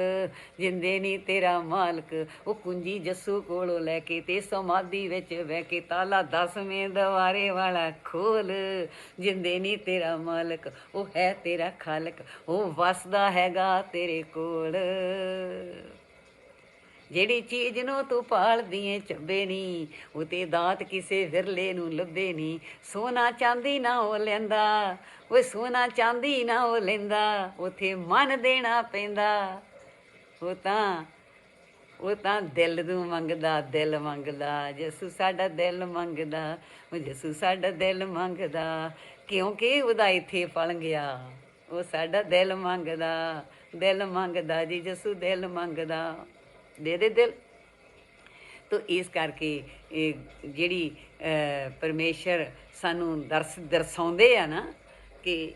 ਜਿੰਦੇ ਨੀ ਤੇਰਾ ਮਾਲਕ। ਉਹ ਕੁੰਜੀ ਜੱਸੂ ਕੋਲੋਂ ਲੈ ਕੇ ਤੇ ਸਮਾਧੀ ਵਿੱਚ ਬਹਿ ਕੇ ਤਾਲਾ 10ਵੇਂ ਦਵਾਰੇ ਵਾਲਾ ਖੋਲ, ਜਿੰਦੇ ਨੀ ਤੇਰਾ ਮਾਲਕ, ਉਹ ਹੈ ਤੇਰਾ ਖਾਲਕ, ਉਹ ਵਸਦਾ ਹੈਗਾ ਤੇਰੇ ਕੋਲ। ਜਿਹੜੀ ਚੀਜ਼ ਨੂੰ ਤੂੰ ਭਾਲਦੀ ਏ ਚੱਬੇ ਨੀ, ਉਹ ਤੇ ਦਾਤ ਕਿਸੇ ਵਿਰਲੇ ਨੂੰ ਲੱਭੇ ਨੀ। ਸੋਨਾ ਚਾਂਦੀ ਨਾ ਉਹ ਲੈਂਦਾ, ਓਏ ਸੋਨਾ ਚਾਂਦੀ ਨਾ ਉਹ ਲੈਂਦਾ, ਉੱਥੇ ਮਨ ਦੇਣਾ ਪੈਂਦਾ। ਉਹ ਤਾਂ ਦਿਲ ਨੂੰ ਮੰਗਦਾ, ਦਿਲ ਮੰਗਦਾ, ਯਿਸੂ ਸਾਡਾ ਦਿਲ ਮੰਗਦਾ, ਉਹ ਯਿਸੂ ਸਾਡਾ ਦਿਲ ਮੰਗਦਾ, ਕਿਉਂਕਿ ਉਹਦਾ ਇੱਥੇ ਫਲ ਗਿਆ। ਉਹ ਸਾਡਾ ਦਿਲ ਮੰਗਦਾ, ਦਿਲ ਮੰਗਦਾ ਜੀ, ਯਿਸੂ ਦਿਲ ਮੰਗਦਾ, ਦੇ ਦੇ ਦਿਲ। ਤੋ ਇਸ ਕਰਕੇ ਇਹ ਜਿਹੜੀ ਪਰਮੇਸ਼ਰ ਸਾਨੂੰ ਦਰਸਾਉਂਦੇ ਆ ਨਾ ਕਿ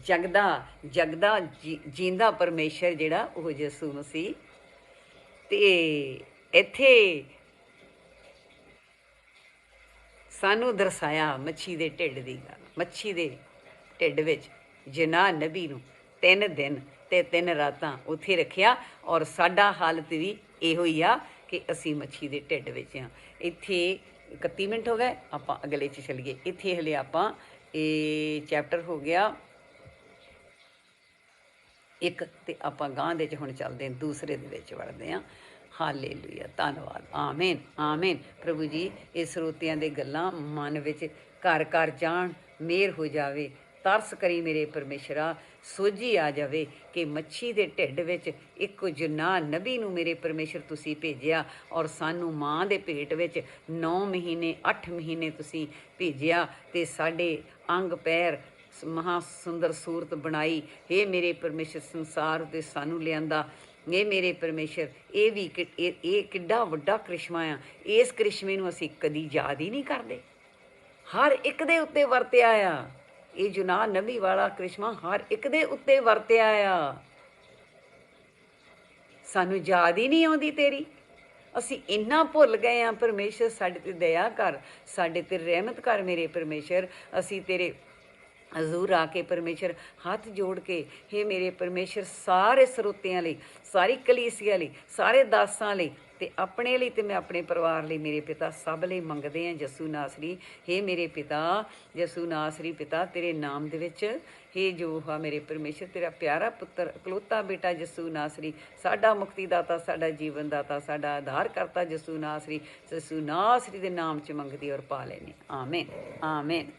ਜਗਦਾ ਜੀਂਦਾ ਪਰਮੇਸ਼ਰ ਜਿਹੜਾ ਉਹ ਯਿਸੂ ਮਸੀਹ। ਤੇ ਇੱਥੇ ਸਾਨੂੰ ਦਰਸਾਇਆ ਮੱਛੀ ਦੇ ਢਿੱਡ ਦੀ ਗੱਲ। ਮੱਛੀ ਦੇ ਢਿੱਡ ਵਿੱਚ ਯੋਨਾ ਨਬੀ ਨੂੰ 3 ਦਿਨ ਤੇ 3 ਰਾਤਾਂ ਉੱਥੇ ਰੱਖਿਆ, ਔਰ ਸਾਡਾ ਹਾਲਤ ਵੀ ਇਹੋ ਹੀ ਆ ਕਿ ਅਸੀਂ ਮੱਛੀ ਦੇ ਢਿੱਡ ਵਿੱਚ ਹਾਂ। ਇੱਥੇ 31 ਮਿੰਟ ਹੋ ਗਏ, ਆਪਾਂ ਅਗਲੇ 'ਚ ਚੱਲੀਏ। ਇੱਥੇ ਹਲੇ ਆਪਾਂ ਇਹ ਚੈਪਟਰ ਹੋ ਗਿਆ 1 ਤੇ ਆਪਾਂ ਗਾਂ ਦੇ 'ਚ ਹੁਣ ਚੱਲਦੇ ਹਾਂ, ਦੂਸਰੇ ਦੇ ਵਿੱਚ ਵੜਦੇ ਹਾਂ। ਹਾਲੇਲੂਇਆ, ਧੰਨਵਾਦ, ਆਮੇਨ ਆਮੇਨ। ਪ੍ਰਭੂ ਜੀ, ਇਹ ਸਰੋਤਿਆਂ ਦੇ ਗੱਲਾਂ ਮਨ ਵਿੱਚ ਘਰ ਘਰ ਜਾਣ, ਮਿਹਰ ਹੋ ਜਾਵੇ। ਤਰਸ ਕਰੀ ਮੇਰੇ ਪਰਮੇਸ਼ਰਾ, ਸੋਝੀ ਆ ਜਾਵੇ ਕਿ ਮੱਛੀ ਦੇ ਢਿੱਡ ਵਿੱਚ ਇੱਕ ਯੋਨਾ ਨਬੀ ਨੂੰ ਮੇਰੇ ਪਰਮੇਸ਼ਰ ਤੁਸੀਂ ਭੇਜਿਆ, ਔਰ ਸਾਨੂੰ ਮਾਂ ਦੇ ਪੇਟ ਵਿੱਚ 9 ਮਹੀਨੇ 8 ਮਹੀਨੇ ਤੁਸੀਂ ਭੇਜਿਆ, ਅਤੇ ਸਾਡੇ ਅੰਗ ਪੈਰ ਮਹਾ ਸੁੰਦਰ ਸੂਰਤ ਬਣਾਈ। ਹੇ ਮੇਰੇ ਪਰਮੇਸ਼ਰ, ਸੰਸਾਰ ਦੇ ਸਾਨੂੰ ਲਿਆਂਦਾ। ਇਹ ਮੇਰੇ ਪਰਮੇਸ਼ਰ, ਇਹ ਕਿੱਡਾ ਵੱਡਾ ਕ੍ਰਿਸ਼ਮਾ ਆ। ਇਸ ਕ੍ਰਿਸ਼ਮੇ ਨੂੰ ਅਸੀਂ ਕਦੀ ਯਾਦ ਹੀ ਨਹੀਂ ਕਰਦੇ। ਹਰ ਇੱਕ ਦੇ ਉੱਤੇ ਵਰਤਿਆ ਆ ਇਹ ਯੋਨਾ ਨਬੀ ਵਾਲਾ ਕ੍ਰਿਸ਼ਮਾ, ਹਰ ਇੱਕ ਦੇ ਉੱਤੇ ਵਰਤਿਆ ਆ। ਸਾਨੂੰ ਯਾਦ ਹੀ ਨਹੀਂ ਆਉਂਦੀ ਤੇਰੀ। ਅਸੀਂ ਇੰਨਾ ਭੁੱਲ ਗਏ ਹਾਂ। ਪਰਮੇਸ਼ਰ, ਸਾਡੇ ਤੇ ਦਇਆ ਕਰ, ਸਾਡੇ ਤੇ ਰਹਿਮਤ ਕਰ ਮੇਰੇ ਪਰਮੇਸ਼ਰ। ਅਸੀਂ ਤੇਰੇ ਹਜ਼ੂਰ ਆ ਕੇ ਪਰਮੇਸ਼ਰ ਹੱਥ ਜੋੜ ਕੇ, ਹੇ ਮੇਰੇ ਪਰਮੇਸ਼ਰ, ਸਾਰੇ ਸਰੋਤਿਆਂ ਲਈ, ਸਾਰੀ ਕਲੀਸਿਆ ਲਈ, ਸਾਰੇ ਦਾਸਾਂ ਲਈ, ਅਤੇ ਆਪਣੇ ਲਈ, ਅਤੇ ਮੈਂ ਆਪਣੇ ਪਰਿਵਾਰ ਲਈ ਮੇਰੇ ਪਿਤਾ ਸਭ ਲਈ ਮੰਗਦੇ ਹਾਂ ਯਿਸੂ ਨਾਸਰੀ। ਹੇ ਮੇਰੇ ਪਿਤਾ ਯਿਸੂ ਨਾਸਰੀ, ਪਿਤਾ ਤੇਰੇ ਨਾਮ ਦੇ ਵਿੱਚ, ਹੇ ਜੋ ਹਾਂ ਮੇਰੇ ਪਰਮੇਸ਼ਰ, ਤੇਰਾ ਪਿਆਰਾ ਪੁੱਤਰ ਇਕਲੌਤਾ ਬੇਟਾ ਯਿਸੂ ਨਾਸਰੀ, ਸਾਡਾ ਮੁਕਤੀ ਦਾਤਾ, ਸਾਡਾ ਜੀਵਨ ਦਾਤਾ, ਸਾਡਾ ਆਧਾਰ ਕਰਤਾ ਯਿਸੂ ਨਾਸਰੀ। ਯਿਸੂ ਨਾਸਰੀ ਦੇ ਨਾਮ 'ਚ ਮੰਗਦੀ ਔਰ ਪਾ ਲੈਂਦੇ। Amen amen.